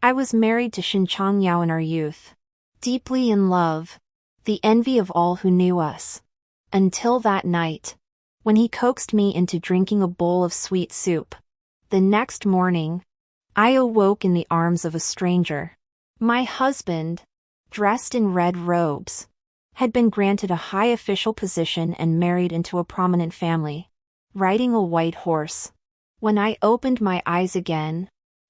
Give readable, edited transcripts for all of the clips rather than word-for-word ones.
I was married to Shen Changyao in our youth. Deeply in love. The envy of all who knew us. Until that night. When he coaxed me into drinking a bowl of sweet soup. The next morning, I awoke in the arms of a stranger. My husband, dressed in red robes, had been granted a high official position and married into a prominent family, riding a white horse. When I opened my eyes again,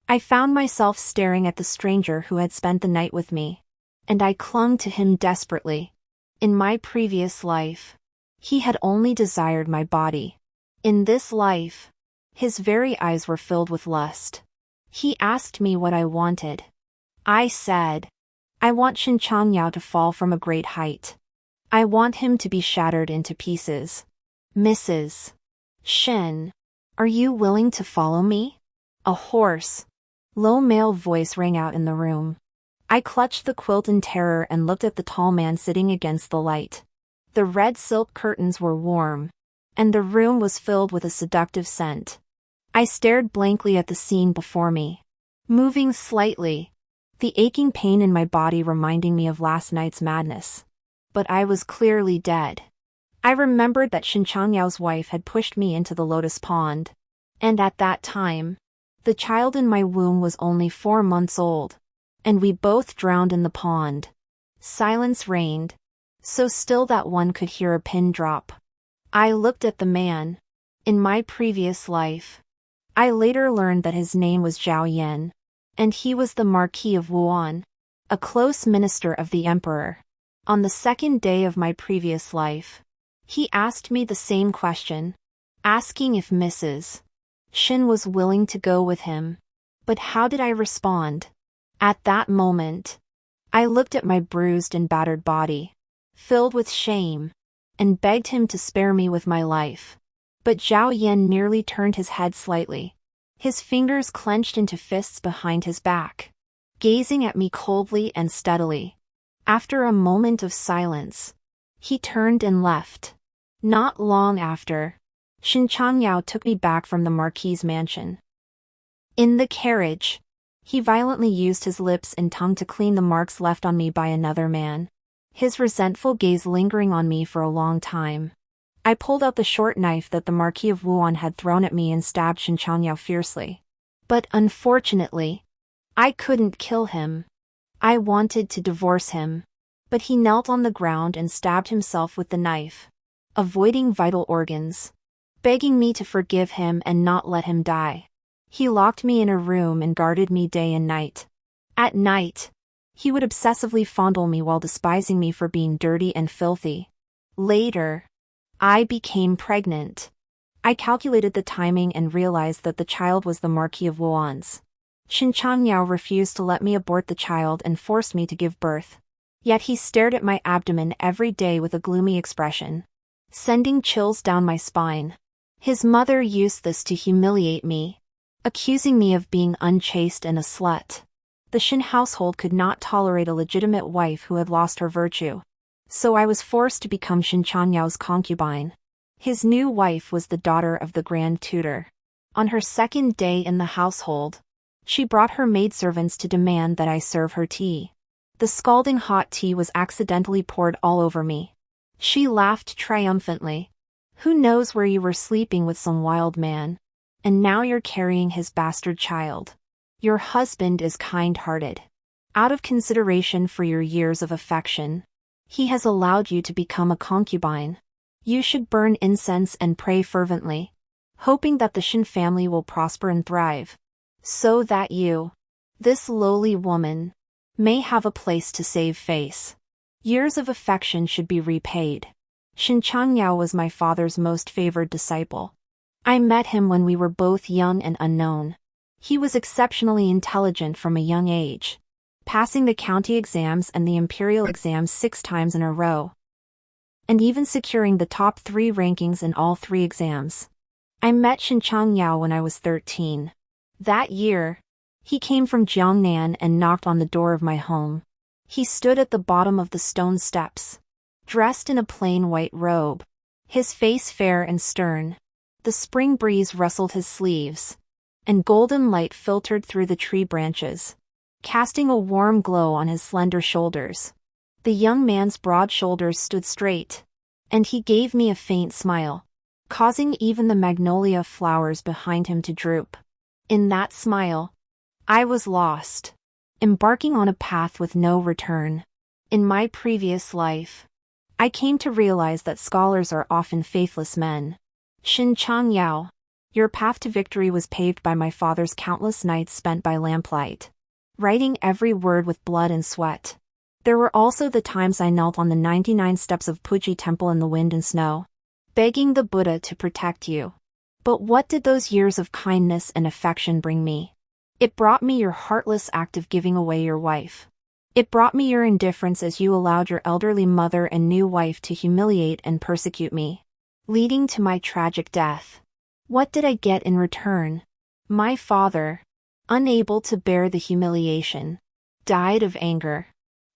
I found myself staring at the stranger who had spent the night with me, and I clung to him desperately. In my previous life, he had only desired my body. In this life, his very eyes were filled with lust. He asked me what I wanted. I said, I want Shen Changyao to fall from a great height. I want him to be shattered into pieces. Mrs. Shen, are you willing to follow me? A hoarse, low male voice rang out in the room. I clutched the quilt in terror and looked at the tall man sitting against the light. The red silk curtains were warm, and the room was filled with a seductive scent. I stared blankly at the scene before me, moving slightly, the aching pain in my body reminding me of last night's madness. But I was clearly dead. I remembered that Shen Changyao's wife had pushed me into the lotus pond, and at that time, the child in my womb was only 4 months old, and we both drowned in the pond. Silence reigned, so still that one could hear a pin drop. I looked at the man. In my previous life, I later learned that his name was Zhao Yan, and he was the Marquis of Wuan, a close minister of the emperor. On the second day of my previous life, he asked me the same question, asking if Mrs. Shen was willing to go with him. But how did I respond? At that moment, I looked at my bruised and battered body, filled with shame, and begged him to spare me with my life. But Zhao Yan merely turned his head slightly, his fingers clenched into fists behind his back, gazing at me coldly and steadily. After a moment of silence, he turned and left. Not long after, Shen Changyao took me back from the Marquis's mansion. In the carriage, he violently used his lips and tongue to clean the marks left on me by another man, his resentful gaze lingering on me for a long time. I pulled out the short knife that the Marquis of Wuan had thrown at me and stabbed Shen Changyao fiercely. But unfortunately, I couldn't kill him. I wanted to divorce him, but he knelt on the ground and stabbed himself with the knife, avoiding vital organs, begging me to forgive him and not let him die. He locked me in a room and guarded me day and night. At night, he would obsessively fondle me while despising me for being dirty and filthy. Later, I became pregnant. I calculated the timing and realized that the child was the Marquis of Wuan's. Shen Changyao refused to let me abort the child and forced me to give birth. Yet he stared at my abdomen every day with a gloomy expression, sending chills down my spine. His mother used this to humiliate me, accusing me of being unchaste and a slut. The Shen household could not tolerate a legitimate wife who had lost her virtue. So I was forced to become Shen Changyao's concubine. His new wife was the daughter of the Grand Tutor. On her second day in the household, she brought her maidservants to demand that I serve her tea. The scalding hot tea was accidentally poured all over me. She laughed triumphantly. Who knows where you were sleeping with some wild man, and now you're carrying his bastard child. Your husband is kind-hearted. Out of consideration for your years of affection, he has allowed you to become a concubine. You should burn incense and pray fervently, hoping that the Shen family will prosper and thrive, so that you, this lowly woman, may have a place to save face. Years of affection should be repaid. Shen Changyao was my father's most favored disciple. I met him when we were both young and unknown. He was exceptionally intelligent from a young age, passing the county exams and the imperial exams 6 times in a row, and even securing the top 3 rankings in all 3 exams. I met Shen Changyao when I was 13. That year, he came from Jiangnan and knocked on the door of my home. He stood at the bottom of the stone steps, dressed in a plain white robe, his face fair and stern. The spring breeze rustled his sleeves, and golden light filtered through the tree branches, casting a warm glow on his slender shoulders. The young man's broad shoulders stood straight, and he gave me a faint smile, causing even the magnolia flowers behind him to droop. In that smile, I was lost, embarking on a path with no return. In my previous life, I came to realize that scholars are often faithless men. Shen Changyao, your path to victory was paved by my father's countless nights spent by lamplight, writing every word with blood and sweat. There were also the times I knelt on the 99 steps of Puji Temple in the wind and snow, begging the Buddha to protect you. But what did those years of kindness and affection bring me? It brought me your heartless act of giving away your wife. It brought me your indifference as you allowed your elderly mother and new wife to humiliate and persecute me, leading to my tragic death. What did I get in return? My father, unable to bear the humiliation, died of anger.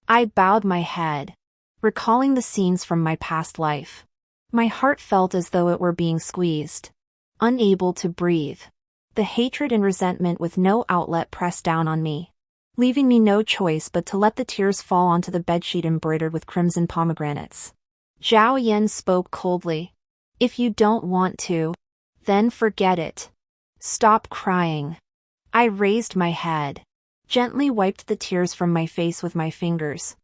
I bowed my head, recalling the scenes from my past life. My heart felt as though it were being squeezed, unable to breathe. The hatred and resentment with no outlet pressed down on me, leaving me no choice but to let the tears fall onto the bedsheet embroidered with crimson pomegranates. Zhao Yan spoke coldly. If you don't want to, then forget it. Stop crying. I raised my head, gently wiped the tears from my face with my fingers,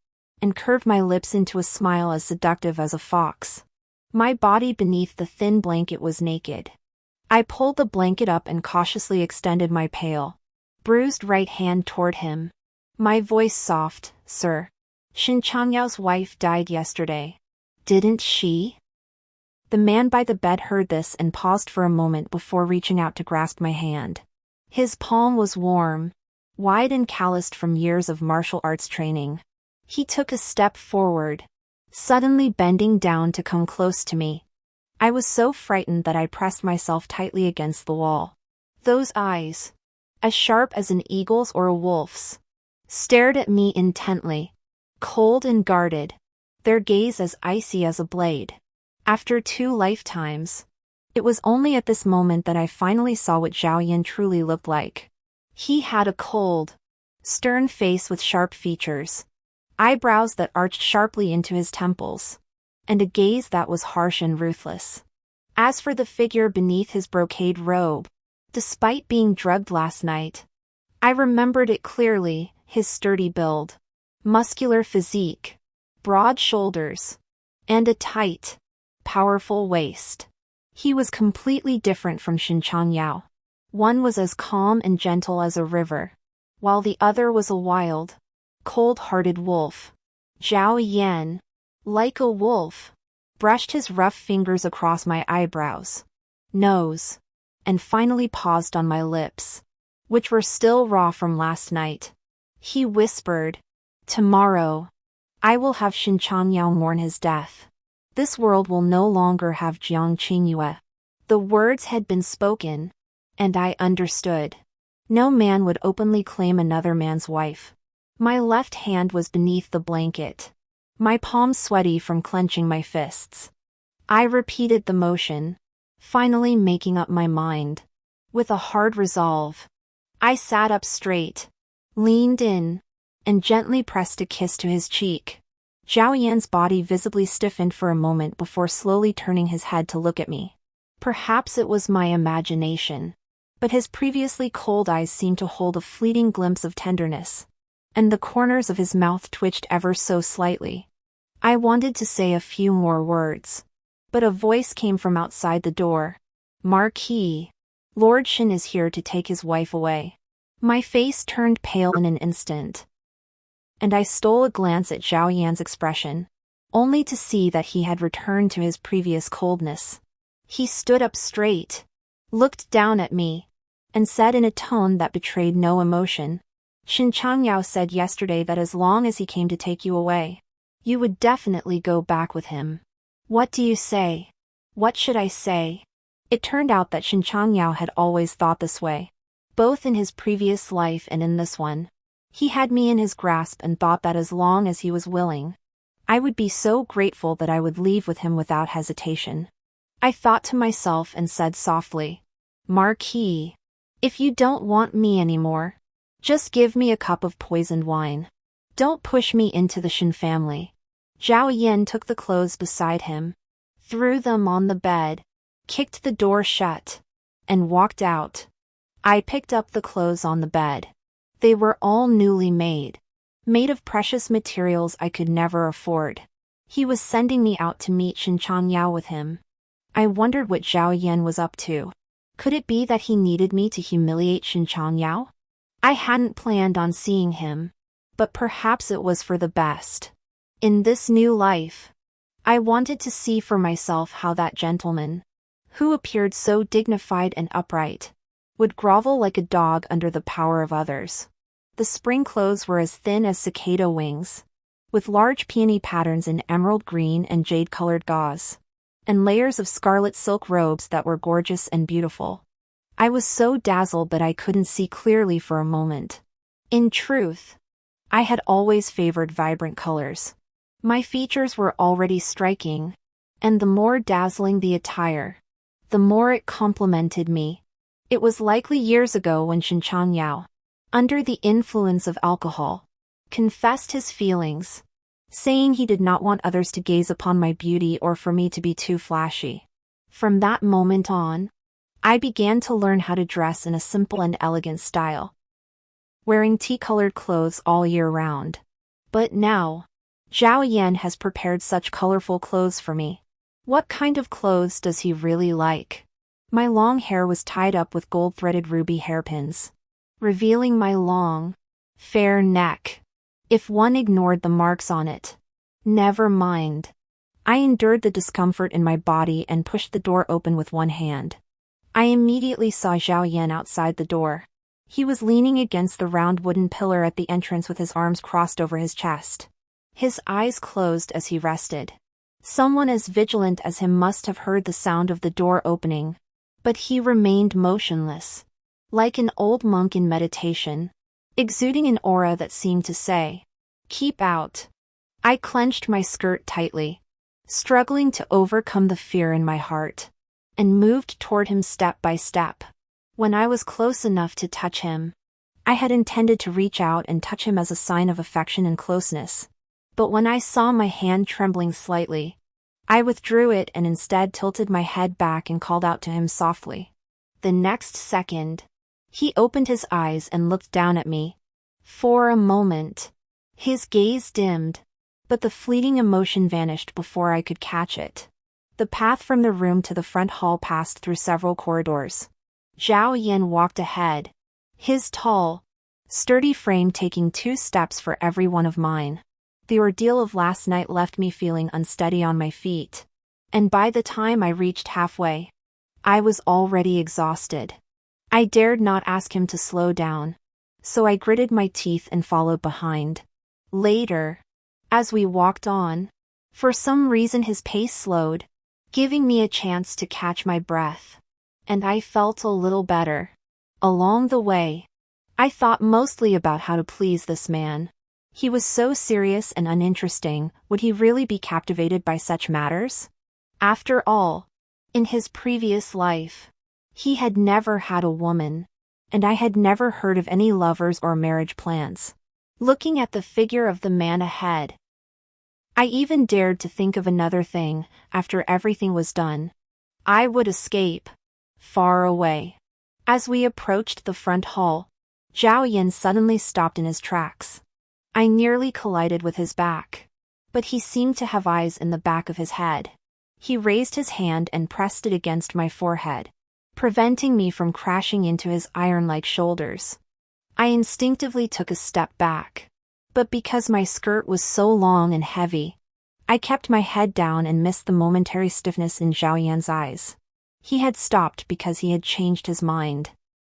and curved my lips into a smile as seductive as a fox. My body beneath the thin blanket was naked. I pulled the blanket up and cautiously extended my pale, bruised right hand toward him. My voice soft, Sir. Shen Changyao's wife died yesterday. Didn't she? The man by the bed heard this and paused for a moment before reaching out to grasp my hand. His palm was warm, wide and calloused from years of martial arts training. He took a step forward, suddenly bending down to come close to me. I was so frightened that I pressed myself tightly against the wall. Those eyes, as sharp as an eagle's or a wolf's, stared at me intently, cold and guarded, their gaze as icy as a blade. After 2 lifetimes, it was only at this moment that I finally saw what Zhao Yan truly looked like. He had a cold, stern face with sharp features, eyebrows that arched sharply into his temples, and a gaze that was harsh and ruthless. As for the figure beneath his brocade robe, despite being drugged last night, I remembered it clearly: his sturdy build, muscular physique, broad shoulders, and a tight, powerful waist. He was completely different from Shen Changyao. One was as calm and gentle as a river, while the other was a wild, cold-hearted wolf. Zhao Yan, like a wolf, brushed his rough fingers across my eyebrows, nose, and finally paused on my lips, which were still raw from last night. He whispered, "Tomorrow, I will have Shen Changyao mourn his death. This world will no longer have Jiang Qingyue." The words had been spoken, and I understood. No man would openly claim another man's wife. My left hand was beneath the blanket, my palms sweaty from clenching my fists. I repeated the motion, finally making up my mind. With a hard resolve, I sat up straight, leaned in, and gently pressed a kiss to his cheek. Zhao Yan's body visibly stiffened for a moment before slowly turning his head to look at me. Perhaps it was my imagination, but his previously cold eyes seemed to hold a fleeting glimpse of tenderness, and the corners of his mouth twitched ever so slightly. I wanted to say a few more words, but a voice came from outside the door. "Marquis, Lord Shen is here to take his wife away." My face turned pale in an instant, and I stole a glance at Zhao Yan's expression, only to see that he had returned to his previous coldness. He stood up straight, looked down at me, and said in a tone that betrayed no emotion, "Shen Changyao said yesterday that as long as he came to take you away, you would definitely go back with him. What do you say?" What should I say? It turned out that Shen Changyao had always thought this way, both in his previous life and in this one. He had me in his grasp and thought that as long as he was willing, I would be so grateful that I would leave with him without hesitation. I thought to myself and said softly, "Marquis, if you don't want me anymore, Just give me a cup of poisoned wine. Don't push me into the Shen family. Zhao Yan took the clothes beside him, threw them on the bed, kicked the door shut, and walked out. I picked up the clothes on the bed. They were all newly made of precious materials I could never afford. He was sending me out to meet Shen Changyao with him. I wondered what Zhao Yan was up to. Could it be that he needed me to humiliate Shen Changyao? I hadn't planned on seeing him, but perhaps it was for the best. In this new life, I wanted to see for myself how that gentleman, who appeared so dignified and upright, would grovel like a dog under the power of others. The spring clothes were as thin as cicada wings, with large peony patterns in emerald green and jade-colored gauze, and layers of scarlet silk robes that were gorgeous and beautiful. I was so dazzled that I couldn't see clearly for a moment. In truth, I had always favored vibrant colors. My features were already striking, and the more dazzling the attire, the more it complemented me. It was likely years ago when Shen Changyao, under the influence of alcohol, confessed his feelings, saying he did not want others to gaze upon my beauty or for me to be too flashy. From that moment on, I began to learn how to dress in a simple and elegant style, wearing tea-colored clothes all year round. But now, Zhao Yan has prepared such colorful clothes for me. What kind of clothes does he really like? My long hair was tied up with gold-threaded ruby hairpins, revealing my long, fair neck. If one ignored the marks on it, never mind. I endured the discomfort in my body and pushed the door open with one hand. I immediately saw Zhao Yan outside the door. He was leaning against the round wooden pillar at the entrance with his arms crossed over his chest. His eyes closed as he rested. Someone as vigilant as him must have heard the sound of the door opening, but he remained motionless, like an old monk in meditation, exuding an aura that seemed to say, "Keep out." I clenched my skirt tightly, struggling to overcome the fear in my heart, and moved toward him step by step. When I was close enough to touch him, I had intended to reach out and touch him as a sign of affection and closeness. But when I saw my hand trembling slightly, I withdrew it and instead tilted my head back and called out to him softly. The next second, he opened his eyes and looked down at me. For a moment, his gaze dimmed, but the fleeting emotion vanished before I could catch it. The path from the room to the front hall passed through several corridors. Zhao Yan walked ahead, his tall, sturdy frame taking 2 steps for every one of mine. The ordeal of last night left me feeling unsteady on my feet, and by the time I reached halfway, I was already exhausted. I dared not ask him to slow down, so I gritted my teeth and followed behind. Later, as we walked on, for some reason his pace slowed, giving me a chance to catch my breath, and I felt a little better. Along the way, I thought mostly about how to please this man. He was so serious and uninteresting. Would he really be captivated by such matters? After all, in his previous life, he had never had a woman, and I had never heard of any lovers or marriage plans. Looking at the figure of the man ahead, I even dared to think of another thing. After everything was done, I would escape, far away. As we approached the front hall, Zhao Yan suddenly stopped in his tracks. I nearly collided with his back, but he seemed to have eyes in the back of his head. He raised his hand and pressed it against my forehead, preventing me from crashing into his iron-like shoulders. I instinctively took a step back, but because my skirt was so long and heavy, I kept my head down and missed the momentary stiffness in Zhao Yan's eyes. He had stopped because he had changed his mind.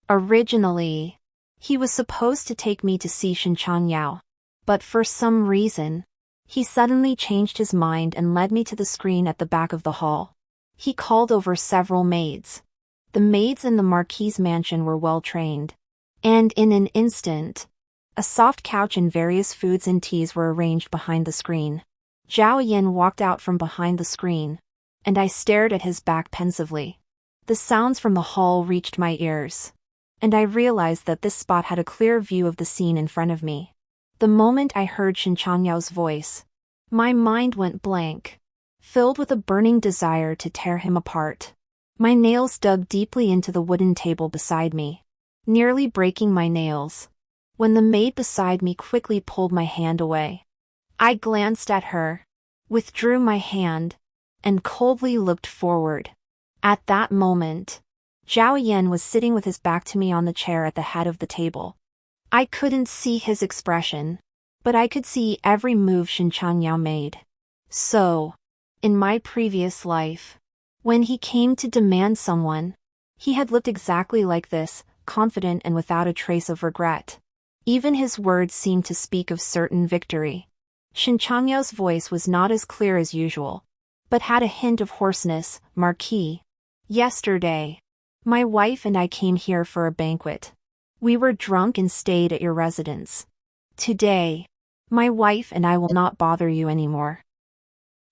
Originally, he was supposed to take me to see Shen Changyao, but for some reason, he suddenly changed his mind and led me to the screen at the back of the hall. He called over several maids. The maids in the Marquis's mansion were well trained, and in an instant, a soft couch and various foods and teas were arranged behind the screen. Zhao Yan walked out from behind the screen, and I stared at his back pensively. The sounds from the hall reached my ears. and I realized that this spot had a clear view of the scene in front of me. The moment I heard Shen Changyao's voice, my mind went blank, filled with a burning desire to tear him apart. My nails dug deeply into the wooden table beside me, nearly breaking my nails, when the maid beside me quickly pulled my hand away. I glanced at her, withdrew my hand, and coldly looked forward. At that moment, Zhao Yan was sitting with his back to me on the chair at the head of the table. I couldn't see his expression, but I could see every move Shen Changyao made. So, in my previous life, when he came to demand someone, he had looked exactly like this, confident and without a trace of regret. Even his words seemed to speak of certain victory. Shen Changyao's voice was not as clear as usual, but had a hint of hoarseness. Marquis, yesterday, my wife and I came here for a banquet. We were drunk and stayed at your residence. Today, my wife and I will not bother you anymore.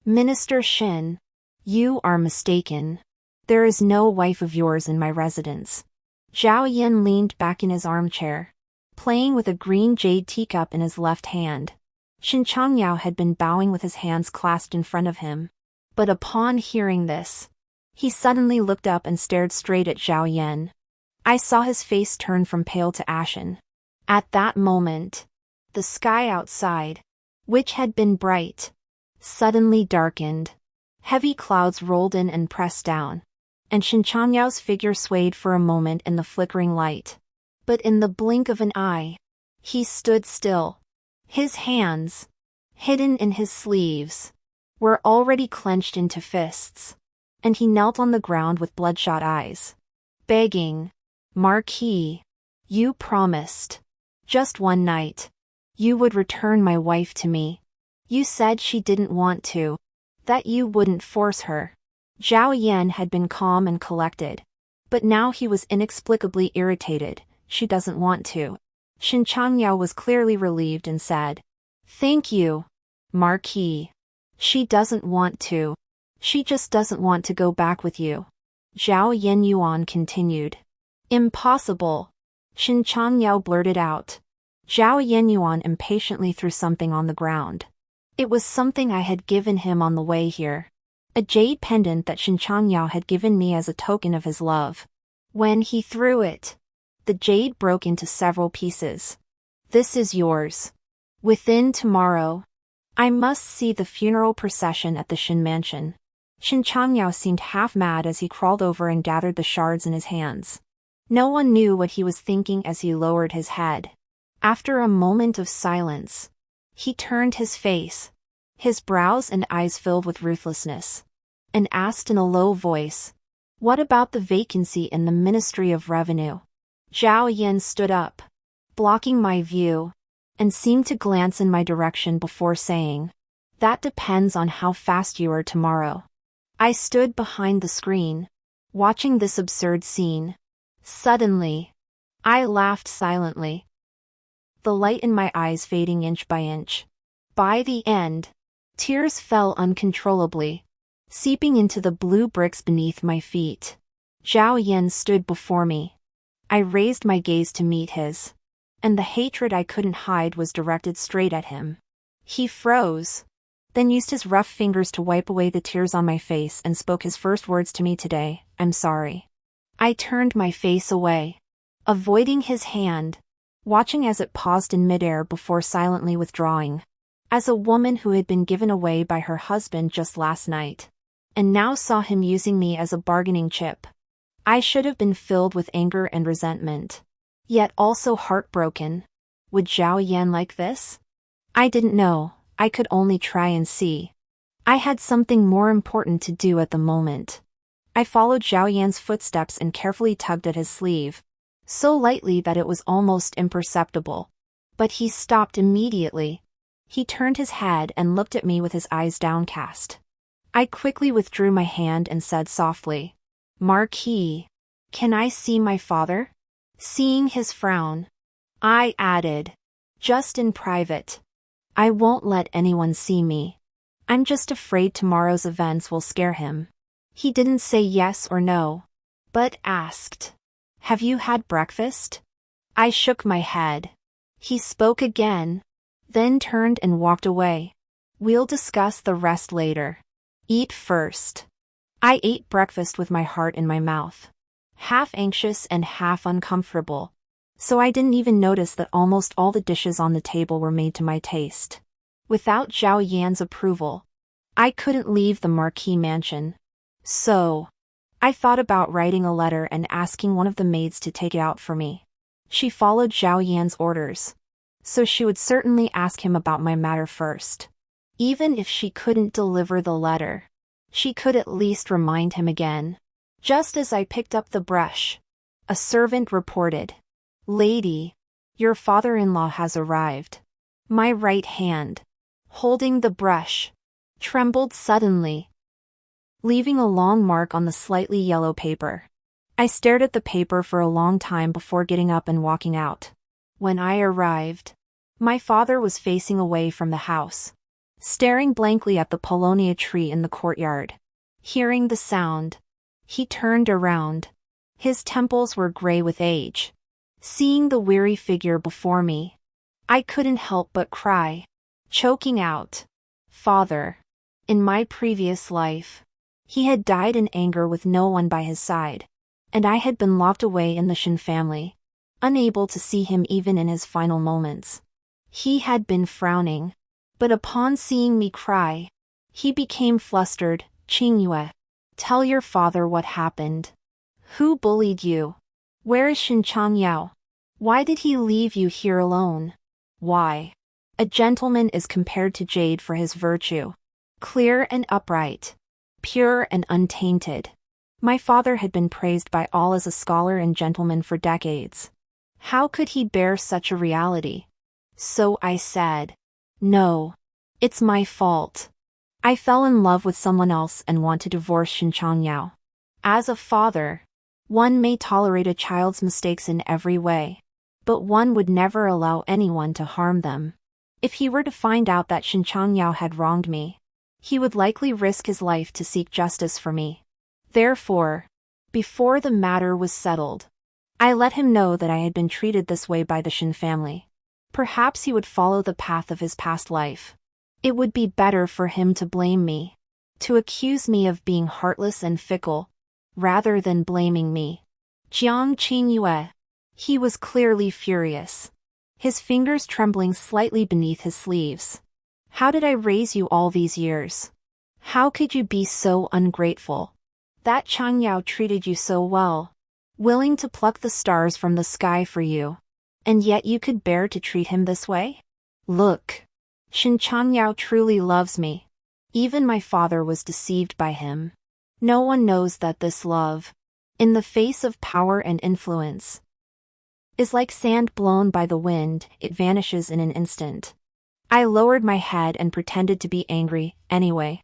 Minister Shen, you are mistaken. There is no wife of yours in my residence. Zhao Yan leaned back in his armchair, playing with a green jade teacup in his left hand. Shen Changyao had been bowing with his hands clasped in front of him. But upon hearing this, he suddenly looked up and stared straight at Zhao Yan. I saw his face turn from pale to ashen. At that moment, the sky outside, which had been bright, suddenly darkened. Heavy clouds rolled in and pressed down, and Shen Changyao's figure swayed for a moment in the flickering light. But in the blink of an eye, he stood still. His hands, hidden in his sleeves, were already clenched into fists, and he knelt on the ground with bloodshot eyes, begging, Marquis, you promised, just one night, you would return my wife to me. You said she didn't want to, that you wouldn't force her. Zhao Yan had been calm and collected, but now he was inexplicably irritated. She doesn't want to. Shen Changyao was clearly relieved and said, Thank you, Marquis. She doesn't want to. She just doesn't want to go back with you. Zhao Yan Yuan continued. Impossible. Shen Changyao blurted out. Zhao Yan Yuan impatiently threw something on the ground. It was something I had given him on the way here. A jade pendant that Shen Changyao had given me as a token of his love. When he threw it, the jade broke into several pieces. This is yours. Within tomorrow, I must see the funeral procession at the Shen mansion. Shen Changyao seemed half mad as he crawled over and gathered the shards in his hands. No one knew what he was thinking as he lowered his head. After a moment of silence, he turned his face, his brows and eyes filled with ruthlessness, and asked in a low voice, What about the vacancy in the Ministry of Revenue? Zhao Yan stood up, blocking my view, and seemed to glance in my direction before saying, That depends on how fast you are tomorrow. I stood behind the screen, watching this absurd scene. Suddenly, I laughed silently, the light in my eyes fading inch by inch. By the end, tears fell uncontrollably, seeping into the blue bricks beneath my feet. Zhao Yan stood before me. I raised my gaze to meet his, and the hatred I couldn't hide was directed straight at him. He froze, then used his rough fingers to wipe away the tears on my face and spoke his first words to me today, I'm sorry. I turned my face away, avoiding his hand, watching as it paused in midair before silently withdrawing. As a woman who had been given away by her husband just last night, and now saw him using me as a bargaining chip, I should have been filled with anger and resentment, yet also heartbroken. Would Zhao Yan like this? I didn't know. I could only try and see. I had something more important to do at the moment. I followed Zhao Yan's footsteps and carefully tugged at his sleeve, so lightly that it was almost imperceptible. But he stopped immediately. He turned his head and looked at me with his eyes downcast. I quickly withdrew my hand and said softly, Marquis, can I see my father? Seeing his frown, I added, just in private. I won't let anyone see me. I'm just afraid tomorrow's events will scare him. He didn't say yes or no, but asked, Have you had breakfast? I shook my head. He spoke again, then turned and walked away. We'll discuss the rest later. Eat first. I ate breakfast with my heart in my mouth, half anxious and half uncomfortable. So I didn't even notice that almost all the dishes on the table were made to my taste. Without Zhao Yan's approval, I couldn't leave the Marquis mansion. So, I thought about writing a letter and asking one of the maids to take it out for me. She followed Zhao Yan's orders, so she would certainly ask him about my matter first. Even if she couldn't deliver the letter, she could at least remind him again. Just as I picked up the brush, a servant reported, "Lady, your father-in-law has arrived." My right hand, holding the brush, trembled suddenly, leaving a long mark on the slightly yellow paper. I stared at the paper for a long time before getting up and walking out. When I arrived, my father was facing away from the house, staring blankly at the paulownia tree in the courtyard. Hearing the sound, he turned around. His temples were gray with age. Seeing the weary figure before me, I couldn't help but cry, choking out, "Father." In my previous life, he had died in anger with no one by his side, and I had been locked away in the Shen family, unable to see him even in his final moments. He had been frowning, but upon seeing me cry, he became flustered. "Changyao, tell your father what happened. Who bullied you? Where is Shen Changyao? Why did he leave you here alone? Why? A gentleman is compared to jade for his virtue, clear and upright, pure and untainted." My father had been praised by all as a scholar and gentleman for decades. How could he bear such a reality? So I said, "No, it's my fault. I fell in love with someone else and want to divorce Shen Changyao." As a father, one may tolerate a child's mistakes in every way, but one would never allow anyone to harm them. If he were to find out that Shen Changyao had wronged me, he would likely risk his life to seek justice for me. Therefore, before the matter was settled, I let him know that I had been treated this way by the Shen family. Perhaps he would follow the path of his past life. It would be better for him to blame me, to accuse me of being heartless and fickle, rather than blaming me. Jiang Qingyue. He was clearly furious, his fingers trembling slightly beneath his sleeves. "How did I raise you all these years? How could you be so ungrateful? That Changyao treated you so well, willing to pluck the stars from the sky for you, and yet you could bear to treat him this way? Look, Shen Changyao truly loves me. Even my father was deceived by him. No one knows that this love, in the face of power and influence, is like sand blown by the wind. It vanishes in an instant." I lowered my head and pretended to be angry. "Anyway,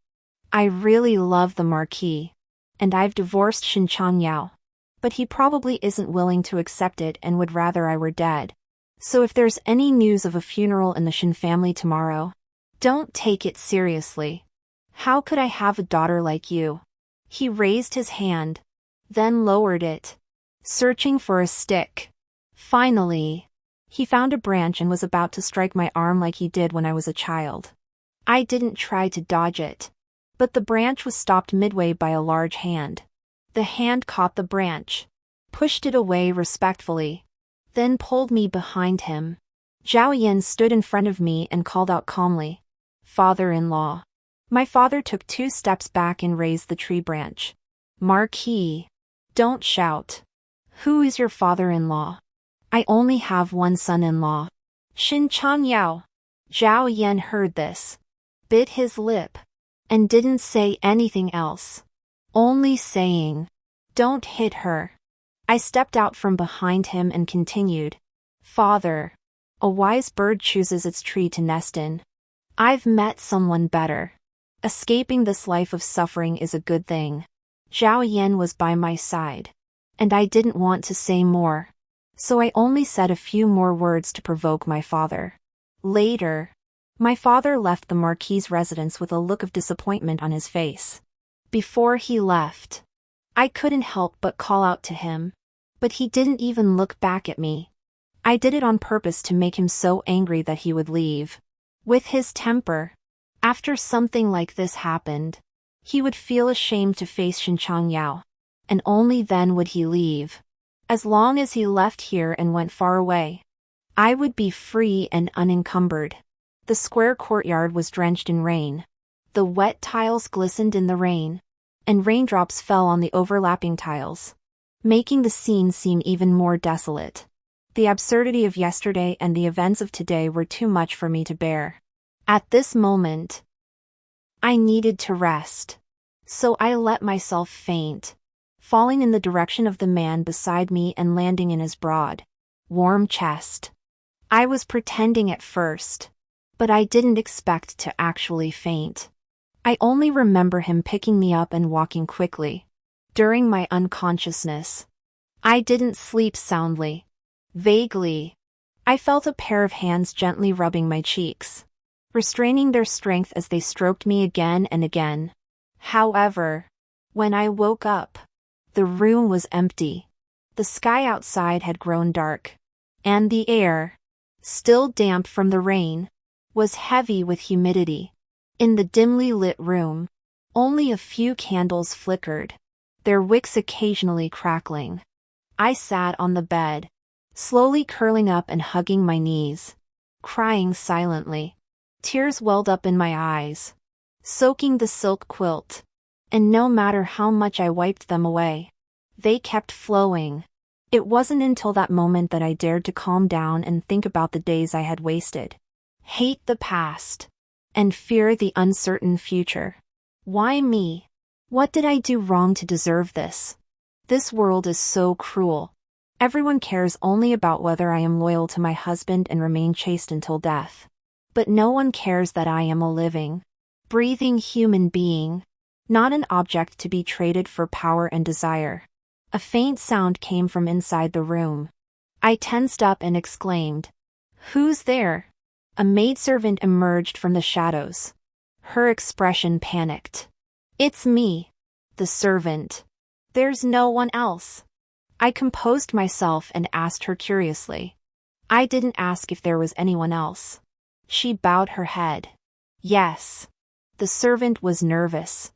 I really love the Marquis, and I've divorced Shen Changyao, but he probably isn't willing to accept it and would rather I were dead. So if there's any news of a funeral in the Shen family tomorrow, don't take it seriously. How could I have a daughter like you?" He raised his hand, then lowered it, searching for a stick. Finally, he found a branch and was about to strike my arm like he did when I was a child. I didn't try to dodge it, but the branch was stopped midway by a large hand. The hand caught the branch, pushed it away respectfully, then pulled me behind him. Zhao Yan stood in front of me and called out calmly, "Father-in-law." My father took 2 steps back and raised the tree branch. "Marquis, don't shout. Who is your father-in-law? I only have one son-in-law, Shen Changyao." Zhao Yan heard this, bit his lip, and didn't say anything else, only saying, "Don't hit her." I stepped out from behind him and continued, "Father, a wise bird chooses its tree to nest in. I've met someone better. Escaping this life of suffering is a good thing." Zhao Yan was by my side, and I didn't want to say more, so I only said a few more words to provoke my father. Later, my father left the Marquis's residence with a look of disappointment on his face. Before he left, I couldn't help but call out to him, But he didn't even look back at me. I did it on purpose to make him so angry that he would leave. With his temper, after something like this happened, he would feel ashamed to face Shen Changyao, and only then would he leave. As long as he left here and went far away, I would be free and unencumbered. The square courtyard was drenched in rain. The wet tiles glistened in the rain, and raindrops fell on the overlapping tiles, making the scene seem even more desolate. The absurdity of yesterday and the events of today were too much for me to bear. At this moment, I needed to rest. So I let myself faint, falling in the direction of the man beside me and landing in his broad, warm chest. I was pretending at first, but I didn't expect to actually faint. I only remember him picking me up and walking quickly. During my unconsciousness, I didn't sleep soundly. Vaguely, I felt a pair of hands gently rubbing my cheeks, restraining their strength as they stroked me again and again. However, when I woke up, the room was empty. The sky outside had grown dark, and the air, still damp from the rain, was heavy with humidity. In the dimly lit room, only a few candles flickered, their wicks occasionally crackling. I sat on the bed, slowly curling up and hugging my knees, crying silently. Tears welled up in my eyes, soaking the silk quilt, and no matter how much I wiped them away, they kept flowing. It wasn't until that moment that I dared to calm down and think about the days I had wasted, hate the past, and fear the uncertain future. Why me? What did I do wrong to deserve this? This world is so cruel. Everyone cares only about whether I am loyal to my husband and remain chaste until death. But no one cares that I am a living, breathing human being, not an object to be traded for power and desire. A faint sound came from inside the room. I tensed up and exclaimed, "Who's there?" A maidservant emerged from the shadows. Her expression panicked. "It's me, the servant. There's no one else." I composed myself and asked her curiously. I didn't ask if there was anyone else. She bowed her head. Yes. The servant was nervous.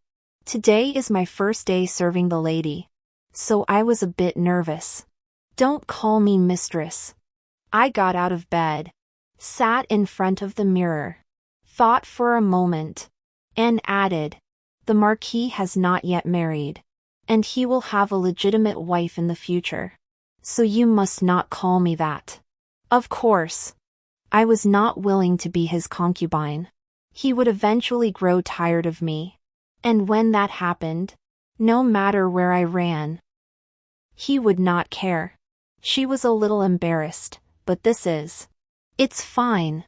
Today is my first day serving the lady, so I was a bit nervous. "Don't call me mistress." I got out of bed, sat in front of the mirror, thought for a moment, and added, "The Marquis has not yet married, and he will have a legitimate wife in the future. So you must not call me that." Of course, I was not willing to be his concubine. He would eventually grow tired of me. And when that happened, no matter where I ran, he would not care. She was a little embarrassed, but It's fine.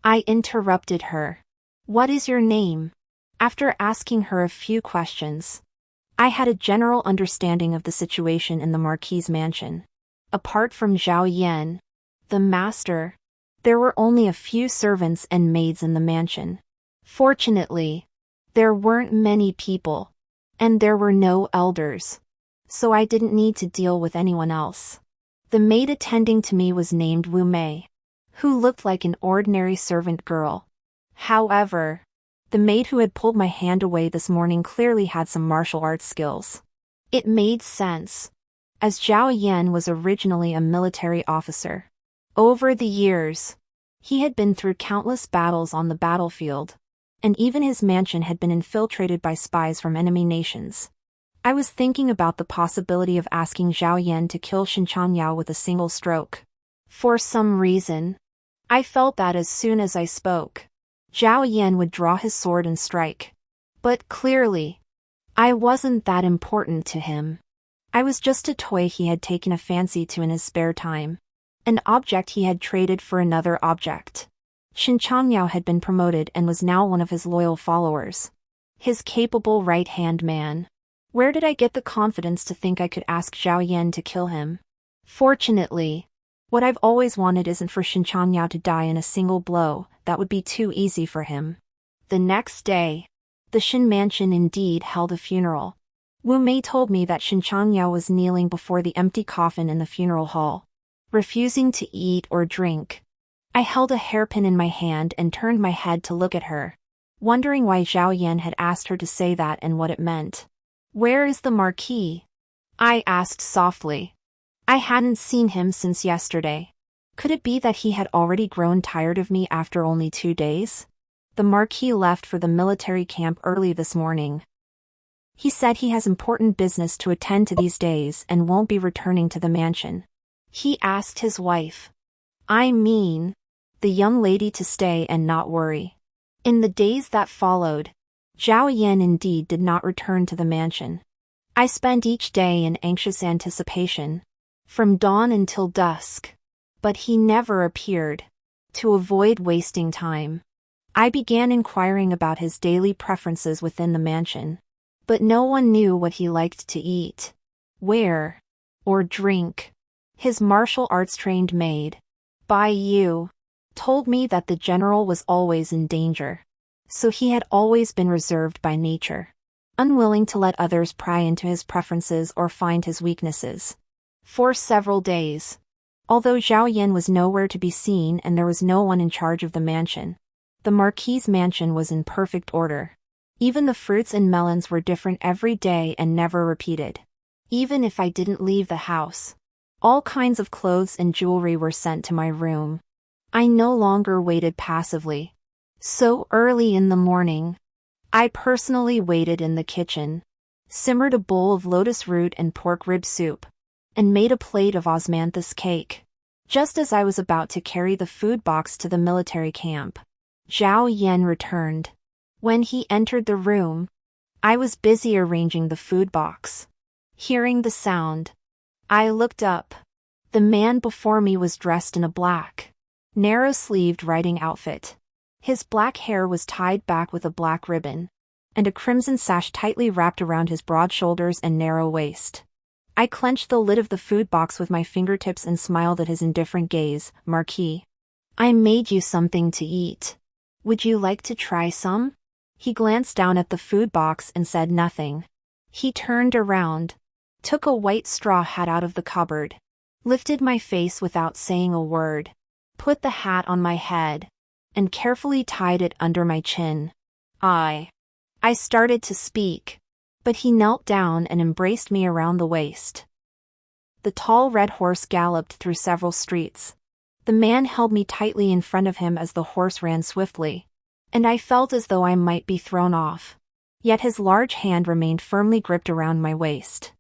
I interrupted her. "What is your name?" After asking her a few questions, I had a general understanding of the situation in the Marquis's mansion. Apart from Zhao Yan, the master, there were only a few servants and maids in the mansion. Fortunately, there weren't many people, and there were no elders, so I didn't need to deal with anyone else. The maid attending to me was named Wu Mei, who looked like an ordinary servant girl. However, the maid who had pulled my hand away this morning clearly had some martial arts skills. It made sense, as Zhao Yan was originally a military officer. Over the years, he had been through countless battles on the battlefield, and even his mansion had been infiltrated by spies from enemy nations. I was thinking about the possibility of asking Zhao Yan to kill Shen Changyao with a single stroke. For some reason, I felt that as soon as I spoke, Zhao Yan would draw his sword and strike. But clearly, I wasn't that important to him. I was just a toy he had taken a fancy to in his spare time, an object he had traded for another object. Shen Changyao had been promoted and was now one of his loyal followers, his capable right-hand man. Where did I get the confidence to think I could ask Zhao Yan to kill him? Fortunately, what I've always wanted isn't for Shen Changyao to die in a single blow. That would be too easy for him. The next day, the Shen mansion indeed held a funeral. Wu Mei told me that Shen Changyao was kneeling before the empty coffin in the funeral hall, refusing to eat or drink. I held a hairpin in my hand and turned my head to look at her, wondering why Zhao Yan had asked her to say that and what it meant. "Where is the Marquis?" I asked softly. I hadn't seen him since yesterday. Could it be that he had already grown tired of me after only 2 days? The Marquis left for the military camp early this morning. He said he has important business to attend to these days and won't be returning to the mansion. He asked his wife, I mean, the young lady, to stay and not worry. In the days that followed, Zhao Yan indeed did not return to the mansion. I spent each day in anxious anticipation, from dawn until dusk. But he never appeared. To avoid wasting time, I began inquiring about his daily preferences within the mansion. But no one knew what he liked to eat, wear, or drink. His martial arts-trained maid, Bai Yu, told me that the general was always in danger, so he had always been reserved by nature, unwilling to let others pry into his preferences or find his weaknesses. For several days, although Zhao Yan was nowhere to be seen and there was no one in charge of the mansion, the Marquis's mansion was in perfect order. Even the fruits and melons were different every day and never repeated. Even if I didn't leave the house, all kinds of clothes and jewelry were sent to my room. I no longer waited passively. So early in the morning, I personally waited in the kitchen, simmered a bowl of lotus root and pork rib soup, and made a plate of osmanthus cake. Just as I was about to carry the food box to the military camp, Zhao Yan returned. When he entered the room, I was busy arranging the food box. Hearing the sound, I looked up. The man before me was dressed in a black, narrow-sleeved riding outfit. His black hair was tied back with a black ribbon, and a crimson sash tightly wrapped around his broad shoulders and narrow waist. I clenched the lid of the food box with my fingertips and smiled at his indifferent gaze. "Marquis, I made you something to eat. Would you like to try some?" He glanced down at the food box and said nothing. He turned around, took a white straw hat out of the cupboard, lifted my face without saying a word, put the hat on my head, and carefully tied it under my chin. I started to speak, but he knelt down and embraced me around the waist. The tall red horse galloped through several streets. The man held me tightly in front of him as the horse ran swiftly, and I felt as though I might be thrown off. Yet his large hand remained firmly gripped around my waist.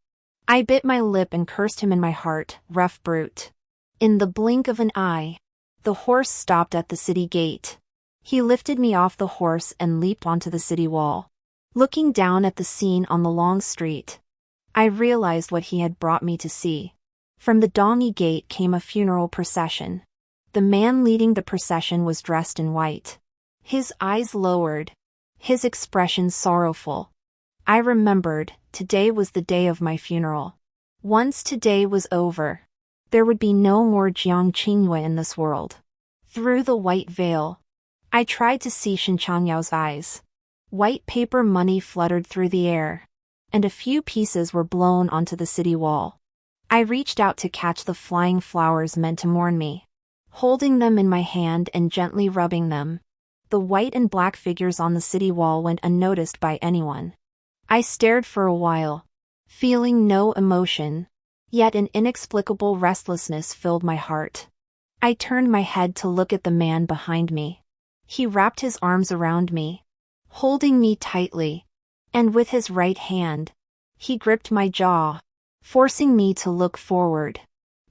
I bit my lip and cursed him in my heart, rough brute. In the blink of an eye, the horse stopped at the city gate. He lifted me off the horse and leaped onto the city wall. Looking down at the scene on the long street, I realized what he had brought me to see. From the donkey gate came a funeral procession. The man leading the procession was dressed in white. His eyes lowered, his expression sorrowful. I remembered, today was the day of my funeral. Once today was over, there would be no more Jiang Qingyue in this world. Through the white veil, I tried to see Shen Changyao's eyes. White paper money fluttered through the air, and a few pieces were blown onto the city wall. I reached out to catch the flying flowers meant to mourn me, holding them in my hand and gently rubbing them. The white and black figures on the city wall went unnoticed by anyone. I stared for a while, feeling no emotion, yet an inexplicable restlessness filled my heart. I turned my head to look at the man behind me. He wrapped his arms around me, holding me tightly, and with his right hand, he gripped my jaw, forcing me to look forward.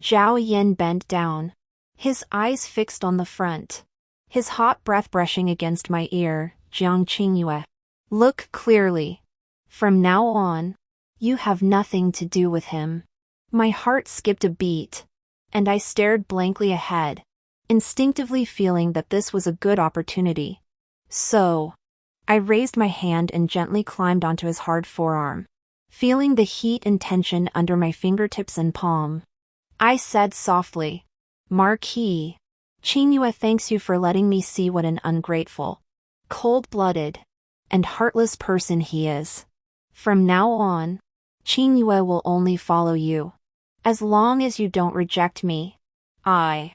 Zhao Yan bent down, his eyes fixed on the front, his hot breath brushing against my ear. "Jiang Qingyue, look clearly. From now on, you have nothing to do with him." My heart skipped a beat, and I stared blankly ahead, instinctively feeling that this was a good opportunity. So, I raised my hand and gently climbed onto his hard forearm, feeling the heat and tension under my fingertips and palm. I said softly, "Marquis, Qingyue thanks you for letting me see what an ungrateful, cold-blooded, and heartless person he is. From now on, Qingyue will only follow you. As long as you don't reject me, I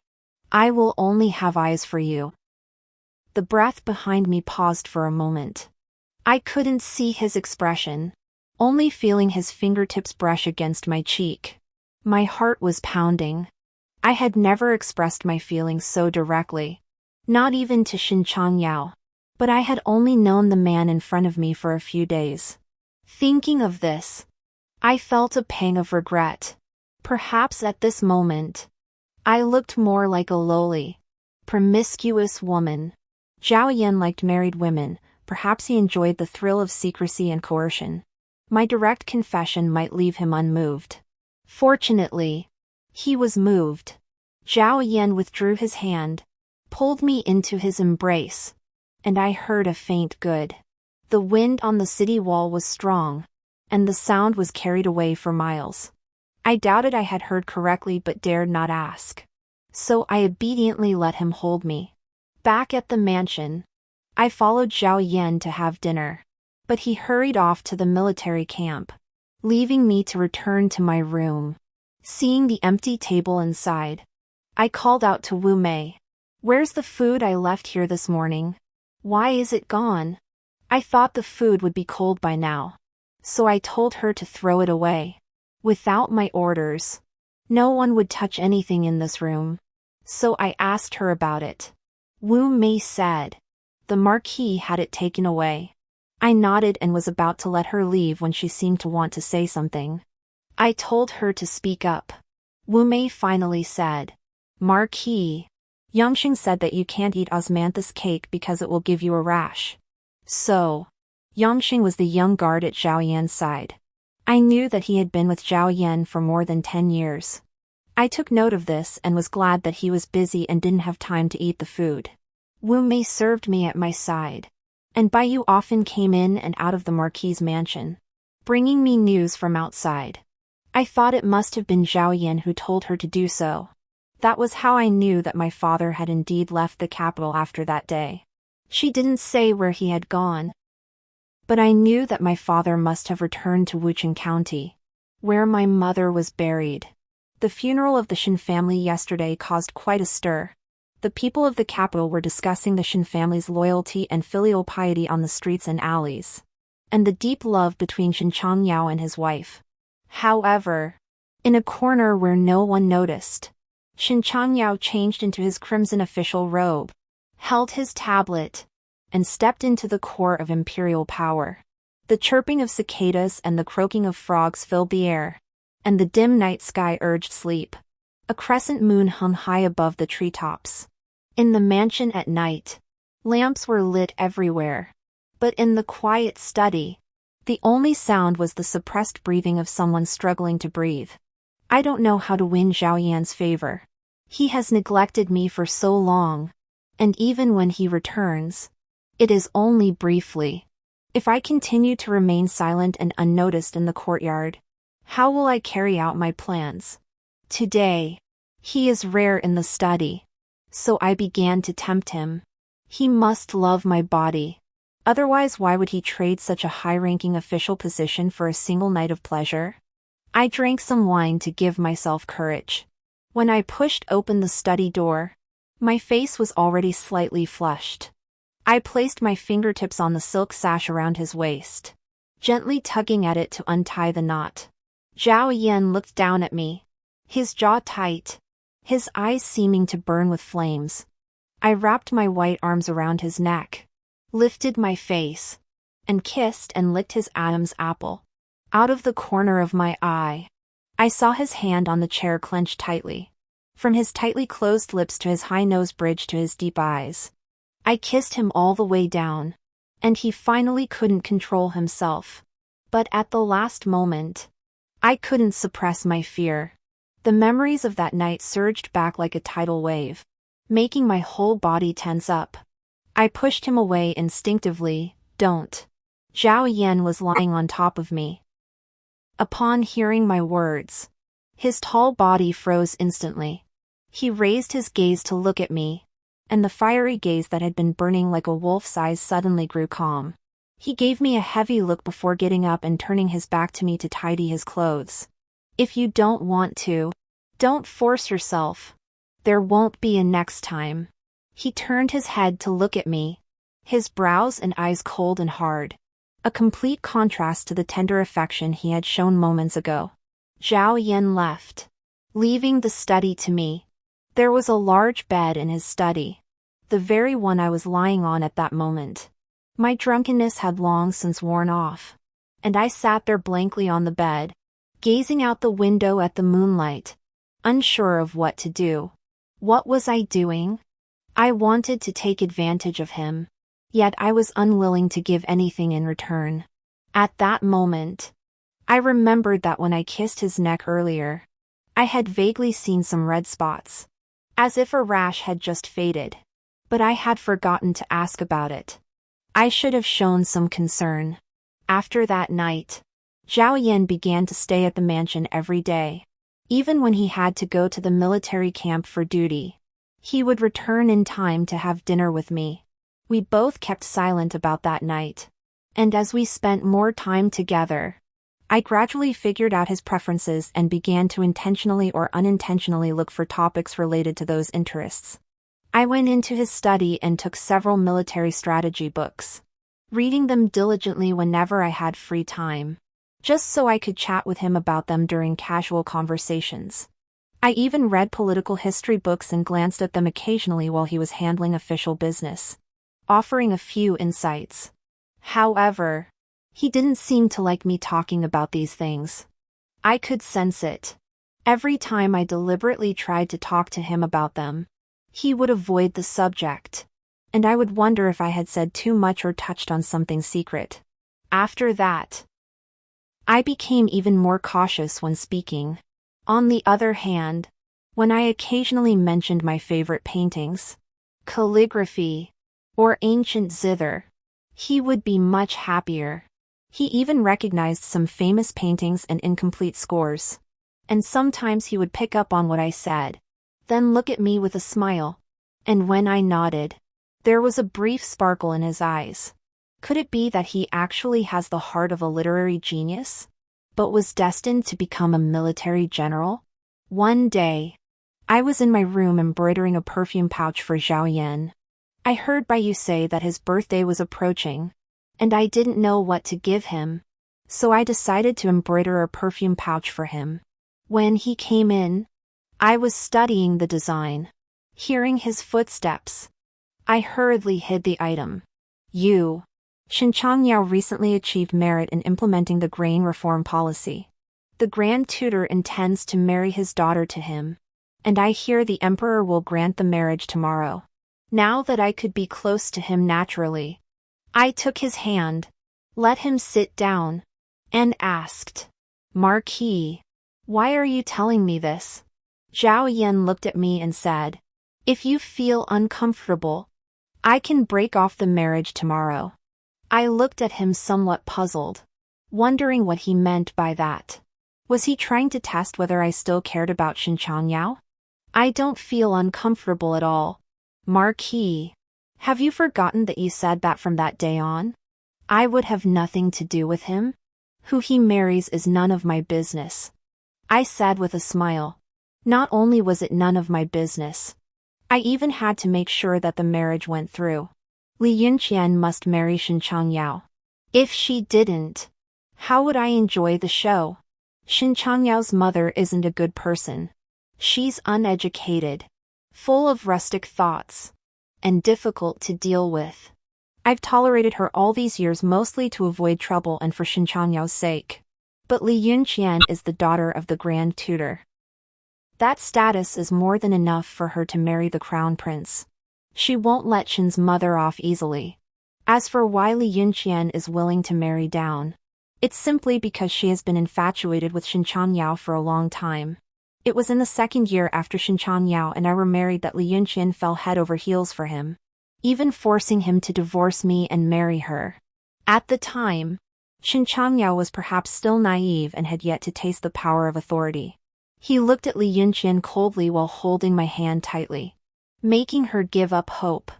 will only have eyes for you. The breath behind me paused for a moment. I couldn't see his expression, only feeling his fingertips brush against my cheek. My heart was pounding. I had never expressed my feelings so directly. Not even to Shen Changyao. But I had only known the man in front of me for a few days. Thinking of this, I felt a pang of regret. Perhaps at this moment, I looked more like a lowly, promiscuous woman. Zhao Yan liked married women, perhaps he enjoyed the thrill of secrecy and coercion. My direct confession might leave him unmoved. Fortunately, he was moved. Zhao Yan withdrew his hand, pulled me into his embrace, and I heard a faint good. The wind on the city wall was strong, and the sound was carried away for miles. I doubted I had heard correctly but dared not ask. So I obediently let him hold me. Back at the mansion, I followed Zhao Yan to have dinner. But he hurried off to the military camp, leaving me to return to my room. Seeing the empty table inside, I called out to Wu Mei. "Where's the food I left here this morning? Why is it gone?" I thought the food would be cold by now, so I told her to throw it away. Without my orders, no one would touch anything in this room. So I asked her about it. Wu Mei said, "The Marquis had it taken away." I nodded and was about to let her leave when she seemed to want to say something. I told her to speak up. Wu Mei finally said, "Marquis, Yangxing said that you can't eat osmanthus cake because it will give you a rash." So, Yangxing was the young guard at Zhao Yan's side. I knew that he had been with Zhao Yan for more than 10 years. I took note of this and was glad that he was busy and didn't have time to eat the food. Wu Mei served me at my side, and Baiyu often came in and out of the Marquis's mansion, bringing me news from outside. I thought it must have been Zhao Yan who told her to do so. That was how I knew that my father had indeed left the capital after that day. She didn't say where he had gone, but I knew that my father must have returned to Wucheng County, where my mother was buried. The funeral of the Shen family yesterday caused quite a stir. The people of the capital were discussing the Shen family's loyalty and filial piety on the streets and alleys, and the deep love between Shen Changyao and his wife. However, in a corner where no one noticed, Shen Changyao changed into his crimson official robe, held his tablet, and stepped into the core of imperial power. The chirping of cicadas and the croaking of frogs filled the air, and the dim night sky urged sleep. A crescent moon hung high above the treetops. In the mansion at night, lamps were lit everywhere. But in the quiet study, the only sound was the suppressed breathing of someone struggling to breathe. I don't know how to win Zhao Yan's favor. He has neglected me for so long, and even when he returns, it is only briefly. If I continue to remain silent and unnoticed in the courtyard, how will I carry out my plans? Today, he is rare in the study, so I began to tempt him. He must love my body. Otherwise, why would he trade such a high-ranking official position for a single night of pleasure? I drank some wine to give myself courage. When I pushed open the study door, my face was already slightly flushed. I placed my fingertips on the silk sash around his waist, gently tugging at it to untie the knot. Zhao Yan looked down at me, his jaw tight, his eyes seeming to burn with flames. I wrapped my white arms around his neck, lifted my face, and kissed and licked his Adam's apple. Out of the corner of my eye, I saw his hand on the chair clenched tightly. From his tightly closed lips to his high nose bridge to his deep eyes, I kissed him all the way down, and he finally couldn't control himself. But at the last moment, I couldn't suppress my fear. The memories of that night surged back like a tidal wave, making my whole body tense up. I pushed him away instinctively. "Don't." Zhao Yan was lying on top of me. Upon hearing my words, his tall body froze instantly. He raised his gaze to look at me, and the fiery gaze that had been burning like a wolf's eyes suddenly grew calm. He gave me a heavy look before getting up and turning his back to me to tidy his clothes. If you don't want to, don't force yourself. There won't be a next time. He turned his head to look at me, his brows and eyes cold and hard. A complete contrast to the tender affection he had shown moments ago. Zhao Yan left, leaving the study to me. There was a large bed in his study, the very one I was lying on at that moment. My drunkenness had long since worn off, and I sat there blankly on the bed, gazing out the window at the moonlight, unsure of what to do. What was I doing? I wanted to take advantage of him, yet I was unwilling to give anything in return. At that moment, I remembered that when I kissed his neck earlier, I had vaguely seen some red spots, as if a rash had just faded, but I had forgotten to ask about it. I should have shown some concern. After that night, Zhao Yan began to stay at the mansion every day. Even when he had to go to the military camp for duty, he would return in time to have dinner with me. We both kept silent about that night, and as we spent more time together, I gradually figured out his preferences and began to intentionally or unintentionally look for topics related to those interests. I went into his study and took several military strategy books, reading them diligently whenever I had free time, just so I could chat with him about them during casual conversations. I even read political history books and glanced at them occasionally while he was handling official business, offering a few insights. However, he didn't seem to like me talking about these things. I could sense it. Every time I deliberately tried to talk to him about them, he would avoid the subject, and I would wonder if I had said too much or touched on something secret. After that, I became even more cautious when speaking. On the other hand, when I occasionally mentioned my favorite paintings, calligraphy, or ancient zither, he would be much happier. He even recognized some famous paintings and incomplete scores, and sometimes he would pick up on what I said, then look at me with a smile. And when I nodded, there was a brief sparkle in his eyes. Could it be that he actually has the heart of a literary genius, but was destined to become a military general? One day, I was in my room embroidering a perfume pouch for Zhao Yan. I heard Bai Yu say that his birthday was approaching, and I didn't know what to give him, so I decided to embroider a perfume pouch for him. When he came in, I was studying the design. Hearing his footsteps, I hurriedly hid the item. Shen Changyao recently achieved merit in implementing the grain reform policy. The Grand Tutor intends to marry his daughter to him, and I hear the Emperor will grant the marriage tomorrow. Now that I could be close to him naturally, I took his hand, let him sit down, and asked, "Marquis, why are you telling me this?" Zhao Yan looked at me and said, "If you feel uncomfortable, I can break off the marriage tomorrow." I looked at him somewhat puzzled, wondering what he meant by that. Was he trying to test whether I still cared about Shen Changyao? "I don't feel uncomfortable at all, Marquis. Have you forgotten that you said that from that day on? I would have nothing to do with him. Who he marries is none of my business," I said with a smile. Not only was it none of my business, I even had to make sure that the marriage went through. Li Yunqian must marry Shen Changyao. If she didn't, how would I enjoy the show? Shen Changyao's mother isn't a good person. She's uneducated, full of rustic thoughts, and difficult to deal with. I've tolerated her all these years mostly to avoid trouble and for Shen Changyao's sake. But Li Yunqian is the daughter of the Grand Tutor. That status is more than enough for her to marry the crown prince. She won't let Shen's mother off easily. As for why Li Yunqian is willing to marry down, it's simply because she has been infatuated with Shen Changyao for a long time. It was in the second year after Shen Changyao and I were married that Li Yunqian fell head over heels for him, even forcing him to divorce me and marry her. At the time, Shen Changyao was perhaps still naive and had yet to taste the power of authority. He looked at Li Yunqian coldly while holding my hand tightly, making her give up hope.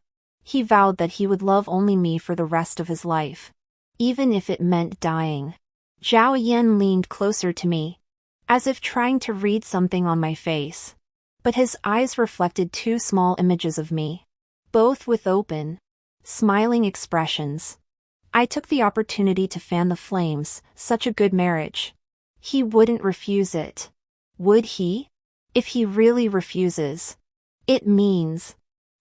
He vowed that he would love only me for the rest of his life. even if it meant dying. Zhao Yan leaned closer to me, as if trying to read something on my face. But his eyes reflected two small images of me, both with open, smiling expressions. I took the opportunity to fan the flames. Such a good marriage. He wouldn't refuse it. Would he? If he really refuses, it means...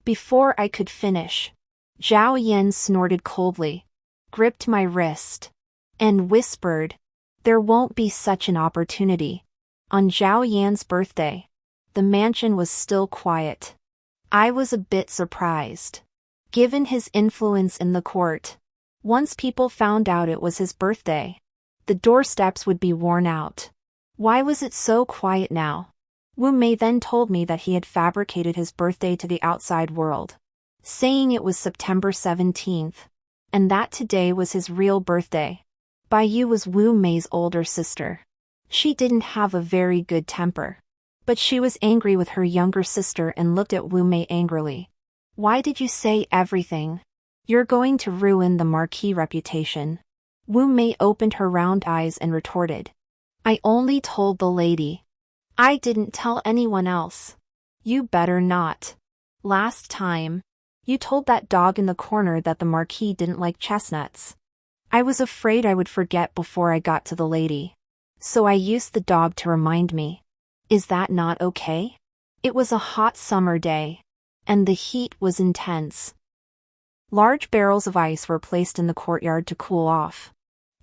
Before I could finish, Zhao Yan snorted coldly, gripped my wrist, and whispered, "There won't be such an opportunity." On Zhao Yan's birthday, the mansion was still quiet. I was a bit surprised. Given his influence in the court, once people found out it was his birthday, the doorsteps would be worn out. Why was it so quiet now? Wu Mei then told me that he had fabricated his birthday to the outside world, saying it was September 17th, and that today was his real birthday. Bai Yu was Wu Mei's older sister. She didn't have a very good temper, but she was angry with her younger sister and looked at Wu Mei angrily. "Why did you say everything? You're going to ruin the marquis reputation." Wu Mei opened her round eyes and retorted, "I only told the lady. I didn't tell anyone else." "You better not. Last time, you told that dog in the corner that the marquis didn't like chestnuts. I was afraid I would forget before I got to the lady, so I used the dog to remind me. Is that not okay?" It was a hot summer day, and the heat was intense. Large barrels of ice were placed in the courtyard to cool off.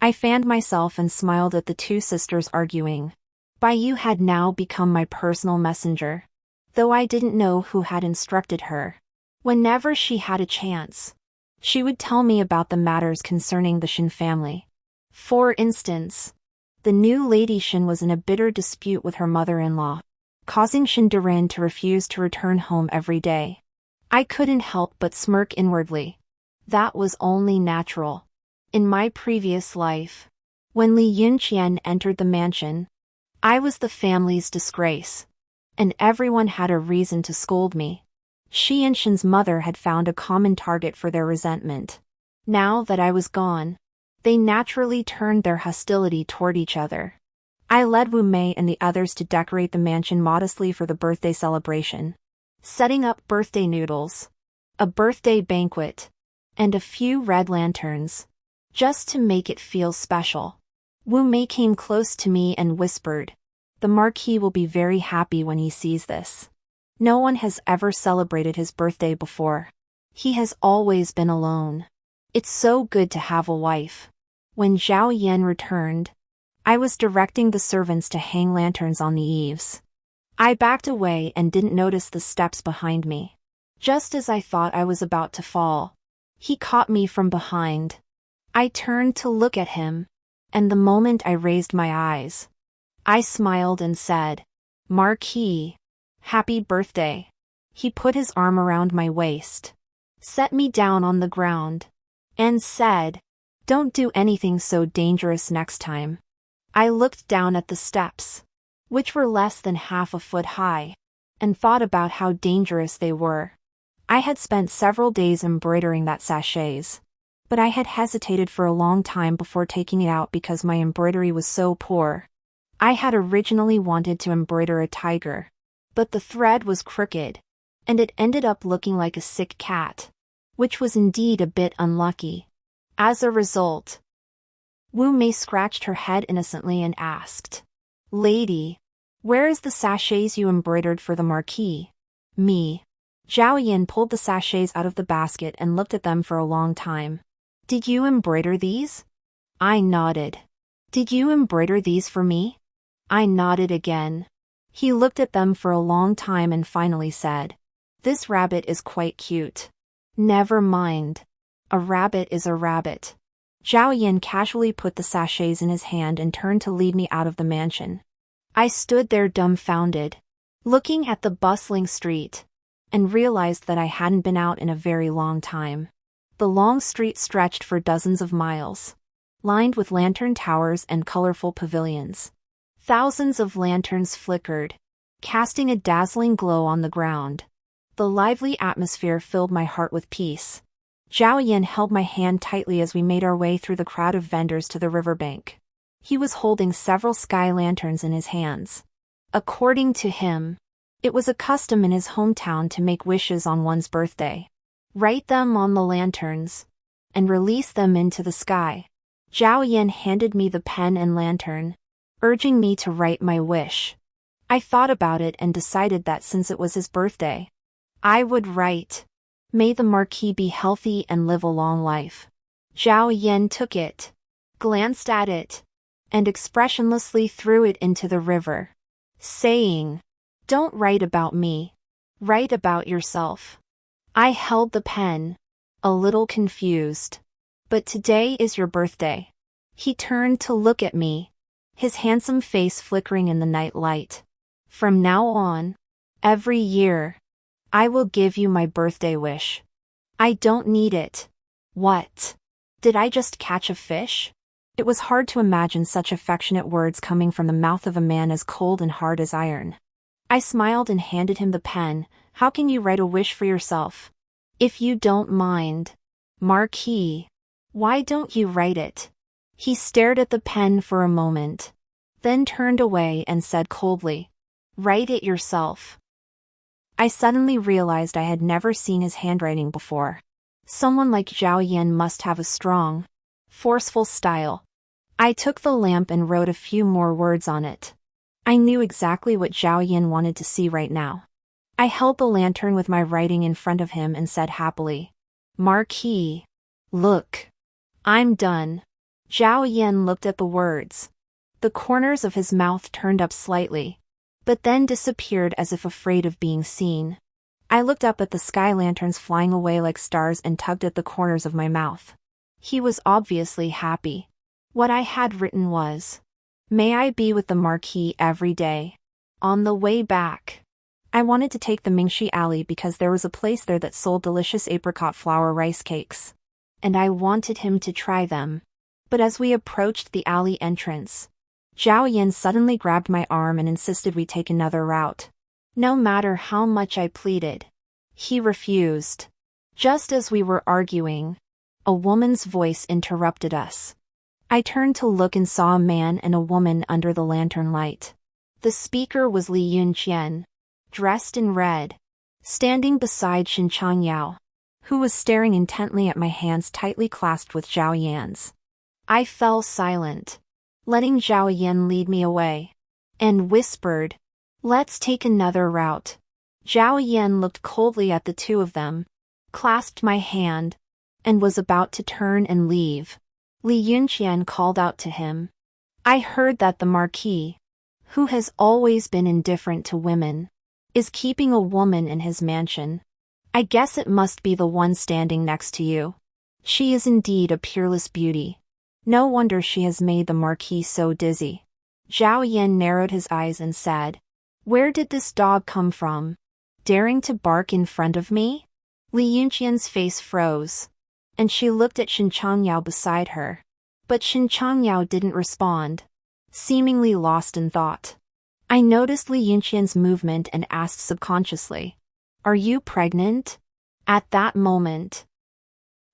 I fanned myself and smiled at the two sisters arguing. Bai Yu had now become my personal messenger, though I didn't know who had instructed her. Whenever she had a chance, she would tell me about the matters concerning the Shen family. For instance, the new lady Shen was in a bitter dispute with her mother-in-law, causing Shen Duran to refuse to return home every day. I couldn't help but smirk inwardly. That was only natural. In my previous life, when Li Yunqian entered the mansion, I was the family's disgrace, and everyone had a reason to scold me. She and Shen's mother had found a common target for their resentment. Now that I was gone, they naturally turned their hostility toward each other. I led Wu Mei and the others to decorate the mansion modestly for the birthday celebration, setting up birthday noodles, a birthday banquet, and a few red lanterns, just to make it feel special. Wu Mei came close to me and whispered, "The Marquis will be very happy when he sees this. No one has ever celebrated his birthday before. He has always been alone. It's so good to have a wife." When Zhao Yan returned, I was directing the servants to hang lanterns on the eaves. I backed away and didn't notice the steps behind me. Just as I thought I was about to fall, he caught me from behind. I turned to look at him, and the moment I raised my eyes, I smiled and said, "Marquis, happy birthday." He put his arm around my waist, set me down on the ground, and said, "Don't do anything so dangerous next time." I looked down at the steps, which were less than half a foot high, and thought about how dangerous they were. I had spent several days embroidering that sachets, but I had hesitated for a long time before taking it out because my embroidery was so poor. I had originally wanted to embroider a tiger, but the thread was crooked, and it ended up looking like a sick cat, which was indeed a bit unlucky. As a result, Wu Mei scratched her head innocently and asked, "Lady, where is the sachets you embroidered for the Marquis?" Me. Zhao Yan pulled the sachets out of the basket and looked at them for a long time. "Did you embroider these?" I nodded. "Did you embroider these for me?" I nodded again. He looked at them for a long time and finally said, "This rabbit is quite cute." "Never mind. A rabbit is a rabbit." Zhao Yan casually put the sachets in his hand and turned to lead me out of the mansion. I stood there dumbfounded, looking at the bustling street, and realized that I hadn't been out in a very long time. The long street stretched for dozens of miles, lined with lantern towers and colorful pavilions. Thousands of lanterns flickered, casting a dazzling glow on the ground. The lively atmosphere filled my heart with peace. Zhao Yan held my hand tightly as we made our way through the crowd of vendors to the riverbank. He was holding several sky lanterns in his hands. According to him, it was a custom in his hometown to make wishes on one's birthday. Write them on the lanterns and release them into the sky. Zhao Yan handed me the pen and lantern, urging me to write my wish. I thought about it and decided that since it was his birthday, I would write, "May the Marquis be healthy and live a long life." Zhao Yan took it, glanced at it, and expressionlessly threw it into the river, saying, "Don't write about me. Write about yourself." I held the pen, a little confused. "But today is your birthday." He turned to look at me, his handsome face flickering in the night light. "From now on, every year, I will give you my birthday wish. I don't need it." What? Did I just catch a fish? It was hard to imagine such affectionate words coming from the mouth of a man as cold and hard as iron. I smiled and handed him the pen. "How can you write a wish for yourself? If you don't mind, Marquis, why don't you write it?" He stared at the pen for a moment, then turned away and said coldly, "Write it yourself." I suddenly realized I had never seen his handwriting before. Someone like Zhao Yan must have a strong, forceful style. I took the lamp and wrote a few more words on it. I knew exactly what Zhao Yan wanted to see right now. I held the lantern with my writing in front of him and said happily, "Marquis, look. I'm done." Zhao Yan looked at the words. The corners of his mouth turned up slightly, but then disappeared as if afraid of being seen. I looked up at the sky lanterns flying away like stars and tugged at the corners of my mouth. He was obviously happy. What I had written was, "May I be with the Marquis every day." On the way back, I wanted to take the Mingxi Alley because there was a place there that sold delicious apricot flour rice cakes, and I wanted him to try them. But as we approached the alley entrance, Zhao Yan suddenly grabbed my arm and insisted we take another route. No matter how much I pleaded, he refused. Just as we were arguing, a woman's voice interrupted us. I turned to look and saw a man and a woman under the lantern light. The speaker was Li Yunqian, dressed in red, standing beside Shen Changyao, who was staring intently at my hands tightly clasped with Zhao Yan's. I fell silent, letting Zhao Yan lead me away, and whispered, "Let's take another route." Zhao Yan looked coldly at the two of them, clasped my hand, and was about to turn and leave. Li Yunqian called out to him, "I heard that the Marquis, who has always been indifferent to women, is keeping a woman in his mansion. I guess it must be the one standing next to you. She is indeed a peerless beauty. No wonder she has made the Marquis so dizzy." Zhao Yan narrowed his eyes and said, "Where did this dog come from? Daring to bark in front of me?" Li Yunqian's face froze, and she looked at Shen Changyao beside her. But Shen Changyao didn't respond, seemingly lost in thought. I noticed Li Yunqian's movement and asked subconsciously, "Are you pregnant?" At that moment,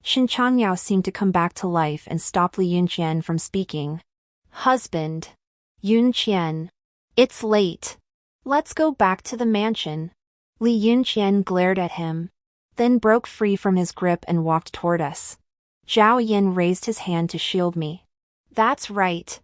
Shen Changyao seemed to come back to life and stop Li Yunqian from speaking. "Husband, Yunqian, it's late. Let's go back to the mansion." Li Yunqian glared at him, then broke free from his grip and walked toward us. Zhao Yan raised his hand to shield me. "That's right.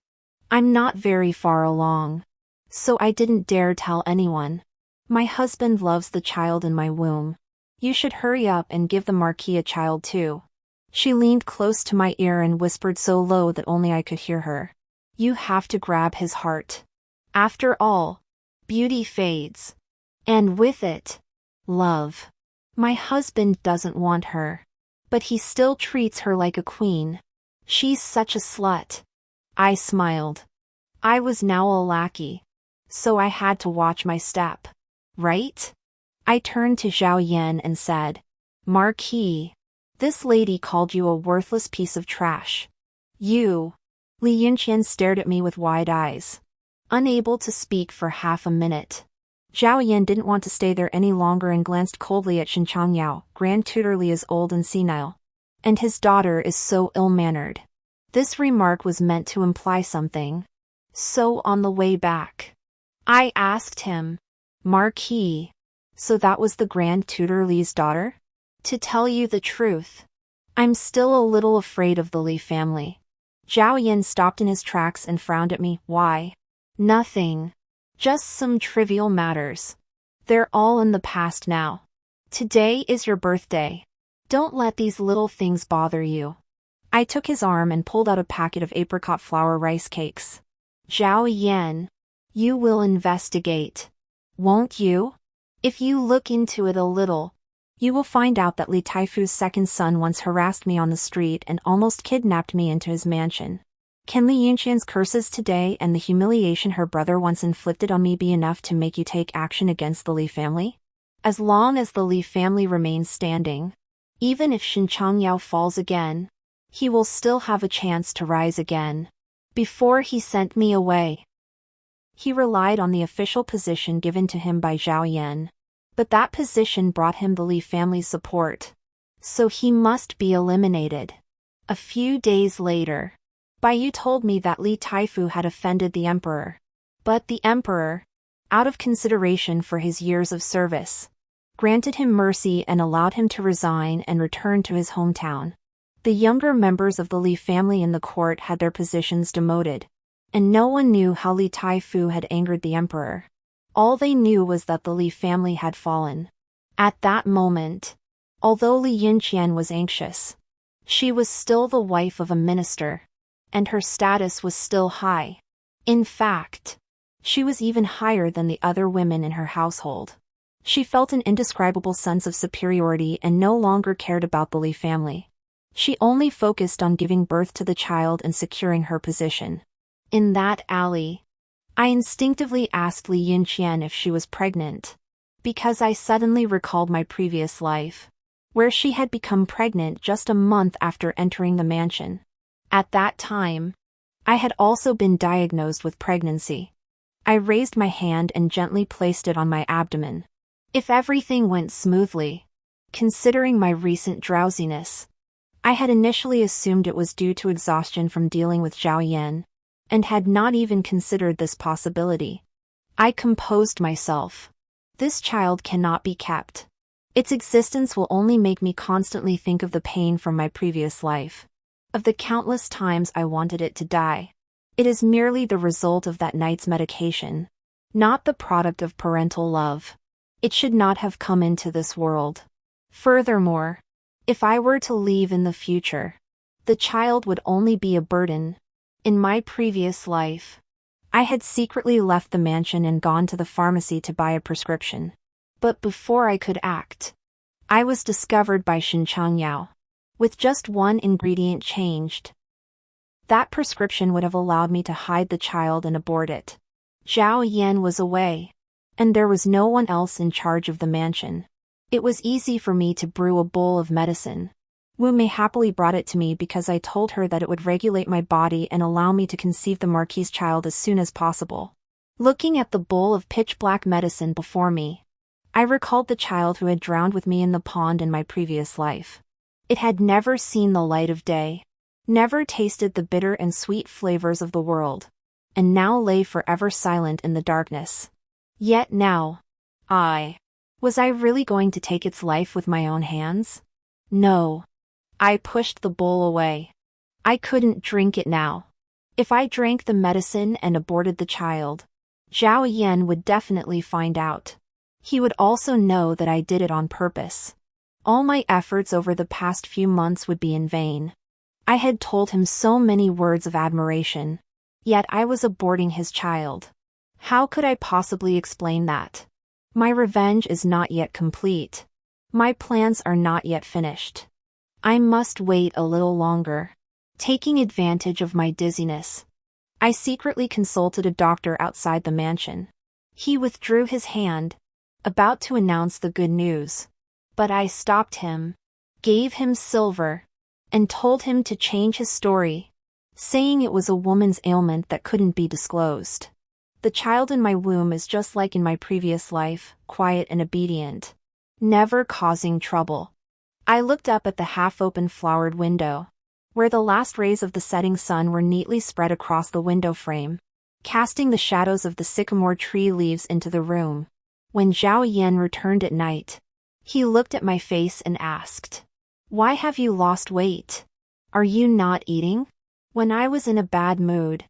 I'm not very far along, so I didn't dare tell anyone. My husband loves the child in my womb. You should hurry up and give the Marquis a child too." She leaned close to my ear and whispered so low that only I could hear her, "You have to grab his heart. After all, beauty fades. And with it, love. My husband doesn't want her, but he still treats her like a queen. She's such a slut." I smiled. I was now a lackey, so I had to watch my step, right? I turned to Zhao Yan and said, "Marquis, this lady called you a worthless piece of trash." "You?" Li Yunqian stared at me with wide eyes, unable to speak for half a minute. Zhao Yan didn't want to stay there any longer and glanced coldly at Shen Changyao, Grand Tutor Li is old and senile. and his daughter is so ill-mannered. This remark was meant to imply something. So on the way back, I asked him, Marquis, so that was the Grand Tutor Li's daughter? To tell you the truth, I'm still a little afraid of the Li family. Zhao Yan stopped in his tracks and frowned at me. Why? Nothing. Just some trivial matters. They're all in the past now. Today is your birthday. Don't let these little things bother you. I took his arm and pulled out a packet of apricot flour rice cakes. Zhao Yan, you will investigate, won't you? If you look into it a little, you will find out that Li Taifu's second son once harassed me on the street and almost kidnapped me into his mansion. Can Li Yunqian's curses today and the humiliation her brother once inflicted on me be enough to make you take action against the Li family? As long as the Li family remains standing, even if Shen Changyao falls again, he will still have a chance to rise again. Before he sent me away, he relied on the official position given to him by Zhao Yan. But that position brought him the Li family's support. So he must be eliminated. A few days later, Bai Yu told me that Li Taifu had offended the emperor. But the emperor, out of consideration for his years of service, granted him mercy and allowed him to resign and return to his hometown. The younger members of the Li family in the court had their positions demoted, and no one knew how Li Taifu had angered the emperor. All they knew was that the Li family had fallen. At that moment, although Li Yunqian was anxious, she was still the wife of a minister, and her status was still high. In fact, she was even higher than the other women in her household. She felt an indescribable sense of superiority and no longer cared about the Li family. She only focused on giving birth to the child and securing her position. In that alley, I instinctively asked Li Yunqian if she was pregnant, because I suddenly recalled my previous life, where she had become pregnant just a month after entering the mansion. At that time, I had also been diagnosed with pregnancy. I raised my hand and gently placed it on my abdomen. If everything went smoothly, considering my recent drowsiness, I had initially assumed it was due to exhaustion from dealing with Zhao Yan, and had not even considered this possibility. I composed myself. This child cannot be kept. Its existence will only make me constantly think of the pain from my previous life, of the countless times I wanted it to die. It is merely the result of that night's medication, not the product of parental love. It should not have come into this world. Furthermore, if I were to leave in the future, the child would only be a burden. In my previous life, I had secretly left the mansion and gone to the pharmacy to buy a prescription. But before I could act, I was discovered by Shen Changyao. With just one ingredient changed, that prescription would have allowed me to hide the child and abort it. Zhao Yan was away, and there was no one else in charge of the mansion. It was easy for me to brew a bowl of medicine. Wu Mei happily brought it to me because I told her that it would regulate my body and allow me to conceive the Marquis's child as soon as possible. Looking at the bowl of pitch-black medicine before me, I recalled the child who had drowned with me in the pond in my previous life. It had never seen the light of day, never tasted the bitter and sweet flavors of the world, and now lay forever silent in the darkness. Yet now, was I really going to take its life with my own hands? No. I pushed the bowl away. I couldn't drink it now. If I drank the medicine and aborted the child, Zhao Yan would definitely find out. He would also know that I did it on purpose. All my efforts over the past few months would be in vain. I had told him so many words of admiration, yet I was aborting his child. How could I possibly explain that? My revenge is not yet complete. My plans are not yet finished. I must wait a little longer. Taking advantage of my dizziness, I secretly consulted a doctor outside the mansion. He withdrew his hand, about to announce the good news. But I stopped him, gave him silver, and told him to change his story, saying it was a woman's ailment that couldn't be disclosed. The child in my womb is just like in my previous life, quiet and obedient, never causing trouble. I looked up at the half-open flowered window, where the last rays of the setting sun were neatly spread across the window frame, casting the shadows of the sycamore tree leaves into the room. When Zhao Yan returned at night, he looked at my face and asked, "Why have you lost weight? Are you not eating?" When I was in a bad mood,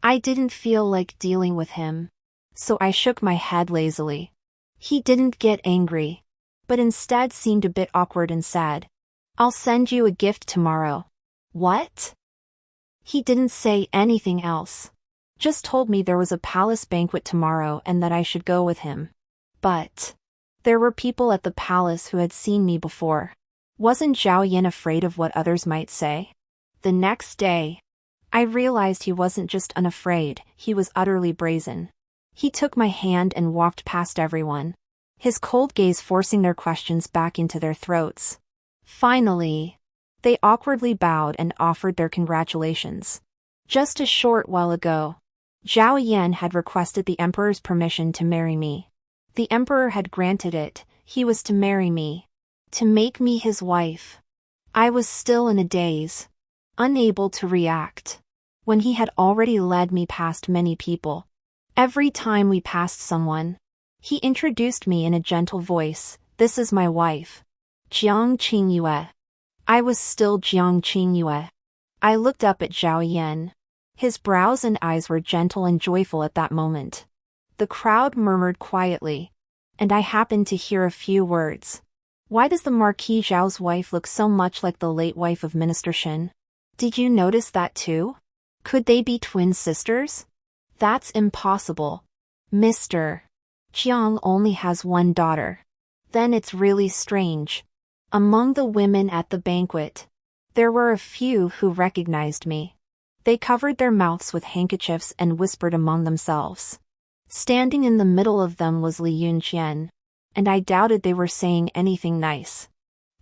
I didn't feel like dealing with him, so I shook my head lazily. He didn't get angry, but instead seemed a bit awkward and said, "I'll send you a gift tomorrow." What? He didn't say anything else. Just told me there was a palace banquet tomorrow and that I should go with him. But there were people at the palace who had seen me before. Wasn't Zhao Yan afraid of what others might say? The next day, I realized he wasn't just unafraid, he was utterly brazen. He took my hand and walked past everyone, his cold gaze forcing their questions back into their throats. Finally, they awkwardly bowed and offered their congratulations. Just a short while ago, Zhao Yan had requested the emperor's permission to marry me. The emperor had granted it. He was to marry me, to make me his wife. I was still in a daze, unable to react, when he had already led me past many people. Every time we passed someone, he introduced me in a gentle voice, "This is my wife, Jiang Qingyue." I was still Jiang Qingyue. I looked up at Zhao Yan. His brows and eyes were gentle and joyful at that moment. The crowd murmured quietly, and I happened to hear a few words. "Why does the Marquis Zhao's wife look so much like the late wife of Minister Shen? Did you notice that too? Could they be twin sisters? That's impossible. Mr. Jiang only has one daughter. Then it's really strange." Among the women at the banquet, there were a few who recognized me. They covered their mouths with handkerchiefs and whispered among themselves. Standing in the middle of them was Li Yunqian, and I doubted they were saying anything nice.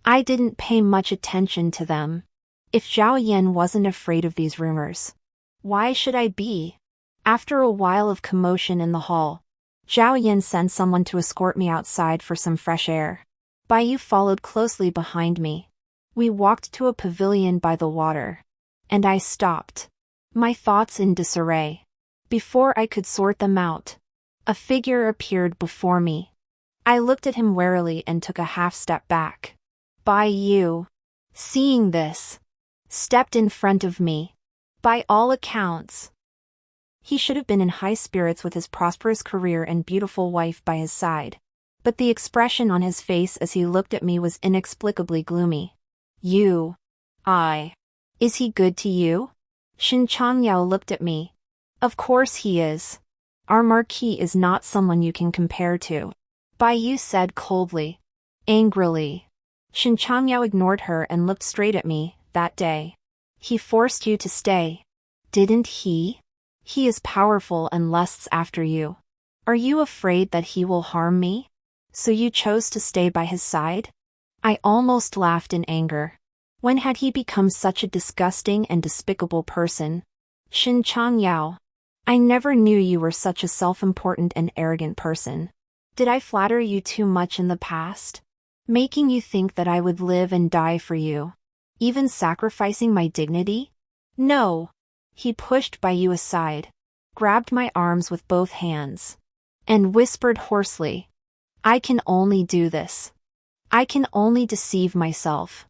I didn't pay much attention to them. If Zhao Yan wasn't afraid of these rumors, why should I be? After a while of commotion in the hall, Zhao Yan sent someone to escort me outside for some fresh air. Bai Yu followed closely behind me. We walked to a pavilion by the water, and I stopped, my thoughts in disarray. Before I could sort them out, a figure appeared before me. I looked at him warily and took a half-step back. Bai Yu, seeing this, stepped in front of me. By all accounts, he should have been in high spirits with his prosperous career and beautiful wife by his side. But the expression on his face as he looked at me was inexplicably gloomy. Is he good to you? Shen Changyao looked at me. Of course he is. Our Marquis is not someone you can compare to, Bai Yu said coldly. Angrily, Shen Changyao ignored her and looked straight at me. That day, he forced you to stay, didn't he? He is powerful and lusts after you. Are you afraid that he will harm me? So you chose to stay by his side? I almost laughed in anger. When had he become such a disgusting and despicable person? Shen Changyao, I never knew you were such a self-important and arrogant person. Did I flatter you too much in the past? Making you think that I would live and die for you? Even sacrificing my dignity? No. He pushed Bai Yu aside, grabbed my arms with both hands, and whispered hoarsely, I can only do this. I can only deceive myself.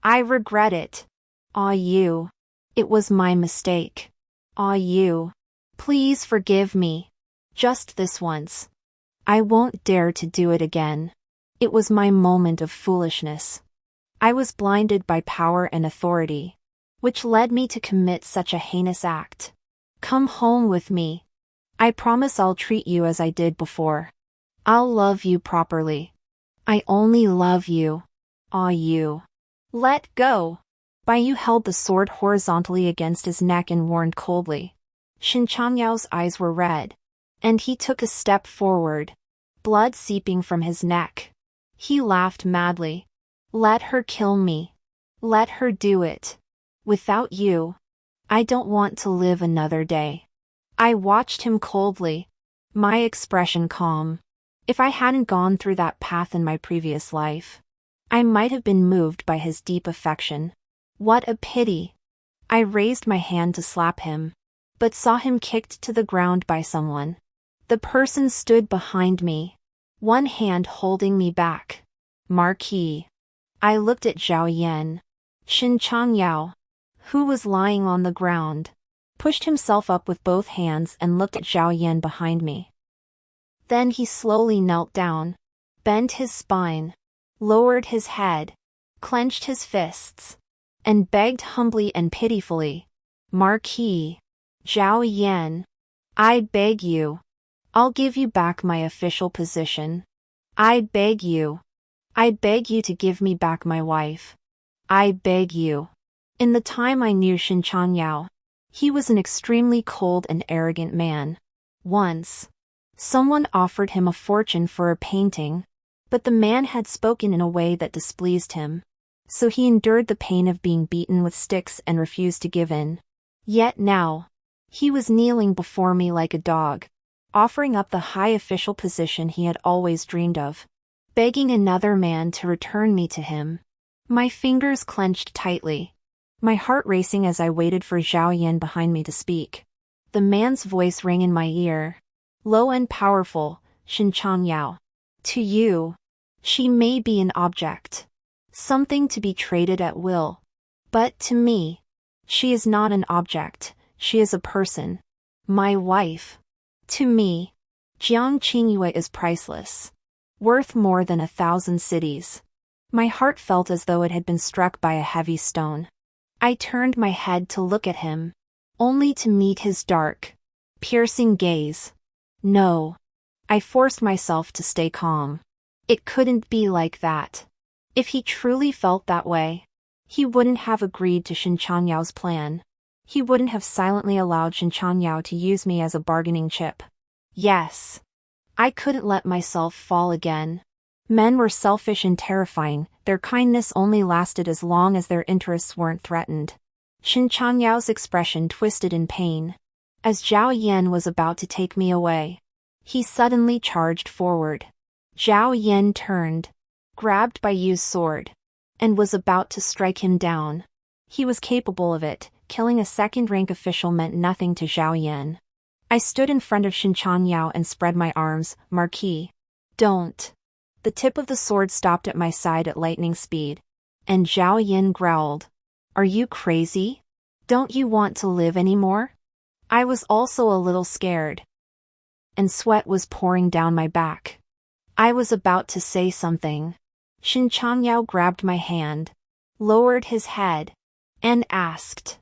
I regret it. Yu. It was my mistake. Yu. Please forgive me. Just this once. I won't dare to do it again. It was my moment of foolishness. I was blinded by power and authority, which led me to commit such a heinous act. Come home with me. I promise I'll treat you as I did before. I'll love you properly. I only love you. Yu. Let go. Bai Yu held the sword horizontally against his neck and warned coldly. Shen Changyao's eyes were red, and he took a step forward, blood seeping from his neck. He laughed madly. Let her kill me. Let her do it. Without you, I don't want to live another day. I watched him coldly, my expression calm. If I hadn't gone through that path in my previous life, I might have been moved by his deep affection. What a pity. I raised my hand to slap him, but saw him kicked to the ground by someone. The person stood behind me, one hand holding me back. Marquis. I looked at Zhao Yan. Shen Changyao, who was lying on the ground, pushed himself up with both hands and looked at Zhao Yan behind me. Then he slowly knelt down, bent his spine, lowered his head, clenched his fists, and begged humbly and pitifully, Marquis, Zhao Yan, I beg you. I'll give you back my official position. I beg you. I beg you to give me back my wife. I beg you. In the time I knew Shen Changyao, he was an extremely cold and arrogant man. Once, someone offered him a fortune for a painting, but the man had spoken in a way that displeased him. So he endured the pain of being beaten with sticks and refused to give in. Yet now, he was kneeling before me like a dog, offering up the high official position he had always dreamed of, begging another man to return me to him. My fingers clenched tightly, my heart racing as I waited for Zhao Yan behind me to speak. The man's voice rang in my ear, low and powerful, Shen Changyao. To you, she may be an object, something to be traded at will. But to me, she is not an object, she is a person. My wife. To me, Jiang Qingyue is priceless, worth more than 1,000 cities. My heart felt as though it had been struck by a heavy stone. I turned my head to look at him, only to meet his dark, piercing gaze. No. I forced myself to stay calm. It couldn't be like that. If he truly felt that way, he wouldn't have agreed to Shen Changyao's plan. He wouldn't have silently allowed Shen Changyao to use me as a bargaining chip. Yes. I couldn't let myself fall again. Men were selfish and terrifying, their kindness only lasted as long as their interests weren't threatened. Shen Changyao's expression twisted in pain. As Zhao Yan was about to take me away, he suddenly charged forward. Zhao Yan turned, grabbed by Yu's sword, and was about to strike him down. He was capable of it. Killing a second-rank official meant nothing to Zhao Yan. I stood in front of Shen Changyao and spread my arms. Marquis. Don't. The tip of the sword stopped at my side at lightning speed. And Zhao Yan growled. Are you crazy? Don't you want to live anymore? I was also a little scared, and sweat was pouring down my back. I was about to say something. Shen Changyao grabbed my hand, lowered his head, and asked,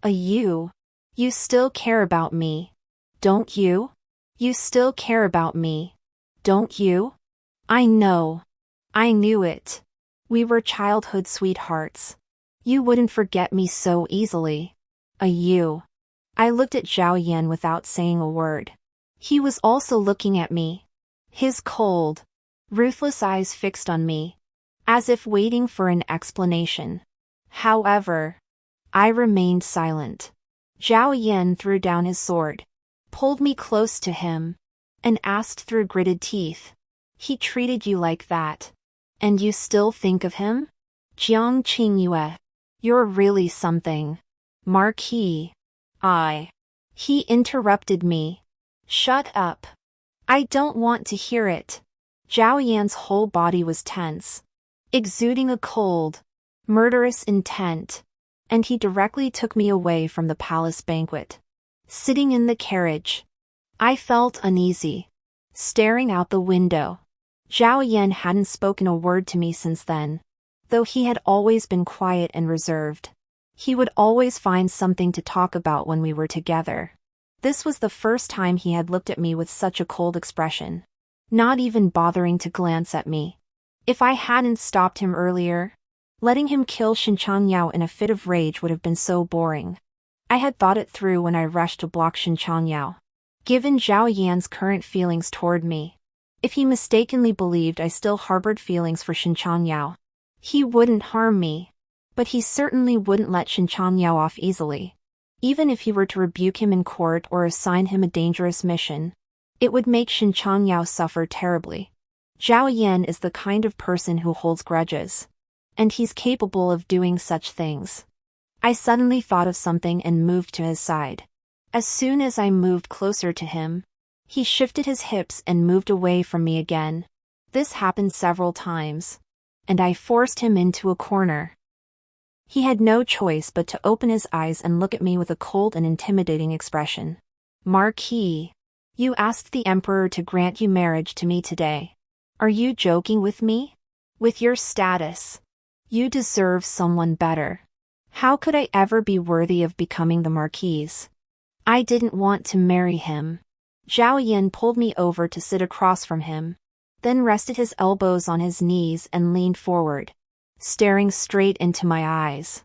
You still care about me, don't you? You still care about me, don't you? I know. I knew it. We were childhood sweethearts. You wouldn't forget me so easily. I looked at Zhao Yan without saying a word. He was also looking at me, his cold, ruthless eyes fixed on me, as if waiting for an explanation. However, I remained silent. Zhao Yan threw down his sword, pulled me close to him, and asked through gritted teeth, He treated you like that, and you still think of him? Jiang Qingyue, you're really something. Marquis. He interrupted me. Shut up. I don't want to hear it. Zhao Yan's whole body was tense, exuding a cold, murderous intent, and he directly took me away from the palace banquet. Sitting in the carriage, I felt uneasy, staring out the window. Zhao Yan hadn't spoken a word to me since then, though he had always been quiet and reserved. He would always find something to talk about when we were together. This was the first time he had looked at me with such a cold expression, not even bothering to glance at me. If I hadn't stopped him earlier, letting him kill Shen Changyao in a fit of rage would have been so boring. I had thought it through when I rushed to block Shen Changyao. Given Zhao Yan's current feelings toward me, if he mistakenly believed I still harbored feelings for Shen Changyao, he wouldn't harm me. But he certainly wouldn't let Shen Changyao off easily. Even if he were to rebuke him in court or assign him a dangerous mission, it would make Shen Changyao suffer terribly. Zhao Yan is the kind of person who holds grudges. And he's capable of doing such things. I suddenly thought of something and moved to his side. As soon as I moved closer to him, he shifted his hips and moved away from me again. This happened several times, and I forced him into a corner. He had no choice but to open his eyes and look at me with a cold and intimidating expression. Marquis, you asked the emperor to grant you marriage to me today. Are you joking with me? With your status, you deserve someone better. How could I ever be worthy of becoming the marquise? I didn't want to marry him. Zhao Yan pulled me over to sit across from him, then rested his elbows on his knees and leaned forward, staring straight into my eyes.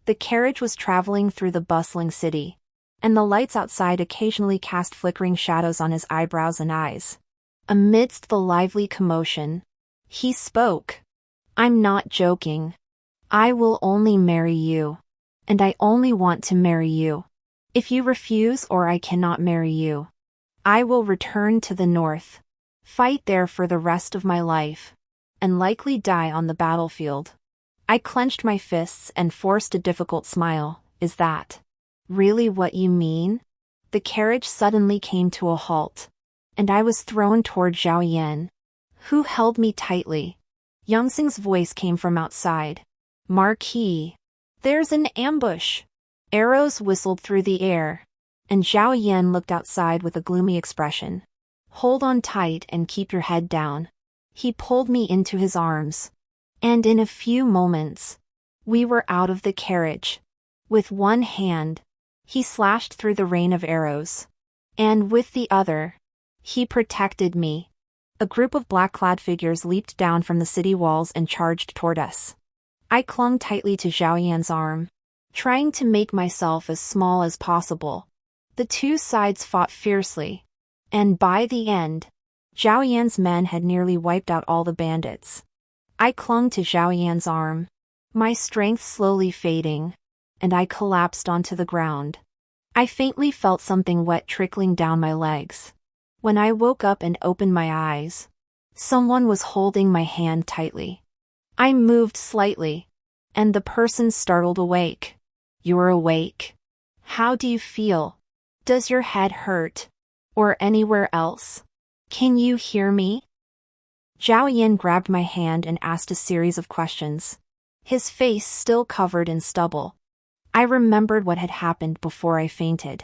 The carriage was traveling through the bustling city, and the lights outside occasionally cast flickering shadows on his eyebrows and eyes. Amidst the lively commotion, he spoke. I'm not joking. I will only marry you. And I only want to marry you. If you refuse or I cannot marry you, I will return to the north, fight there for the rest of my life, and likely die on the battlefield. I clenched my fists and forced a difficult smile. Is that really what you mean? The carriage suddenly came to a halt, and I was thrown toward Zhao Yan, who held me tightly. Youngsing's voice came from outside. Marquis, there's an ambush. Arrows whistled through the air, and Zhao Yan looked outside with a gloomy expression. Hold on tight and keep your head down. He pulled me into his arms, and in a few moments, we were out of the carriage. With one hand, he slashed through the rain of arrows, and with the other, he protected me. A group of black-clad figures leaped down from the city walls and charged toward us. I clung tightly to Zhao Yan's arm, trying to make myself as small as possible. The two sides fought fiercely, and by the end, Zhao Yan's men had nearly wiped out all the bandits. I clung to Zhao Yan's arm, my strength slowly fading, and I collapsed onto the ground. I faintly felt something wet trickling down my legs. When I woke up and opened my eyes, someone was holding my hand tightly. I moved slightly, and the person startled awake. You're awake. How do you feel? Does your head hurt? Or anywhere else? Can you hear me? Zhao Yan grabbed my hand and asked a series of questions, his face still covered in stubble. I remembered what had happened before I fainted.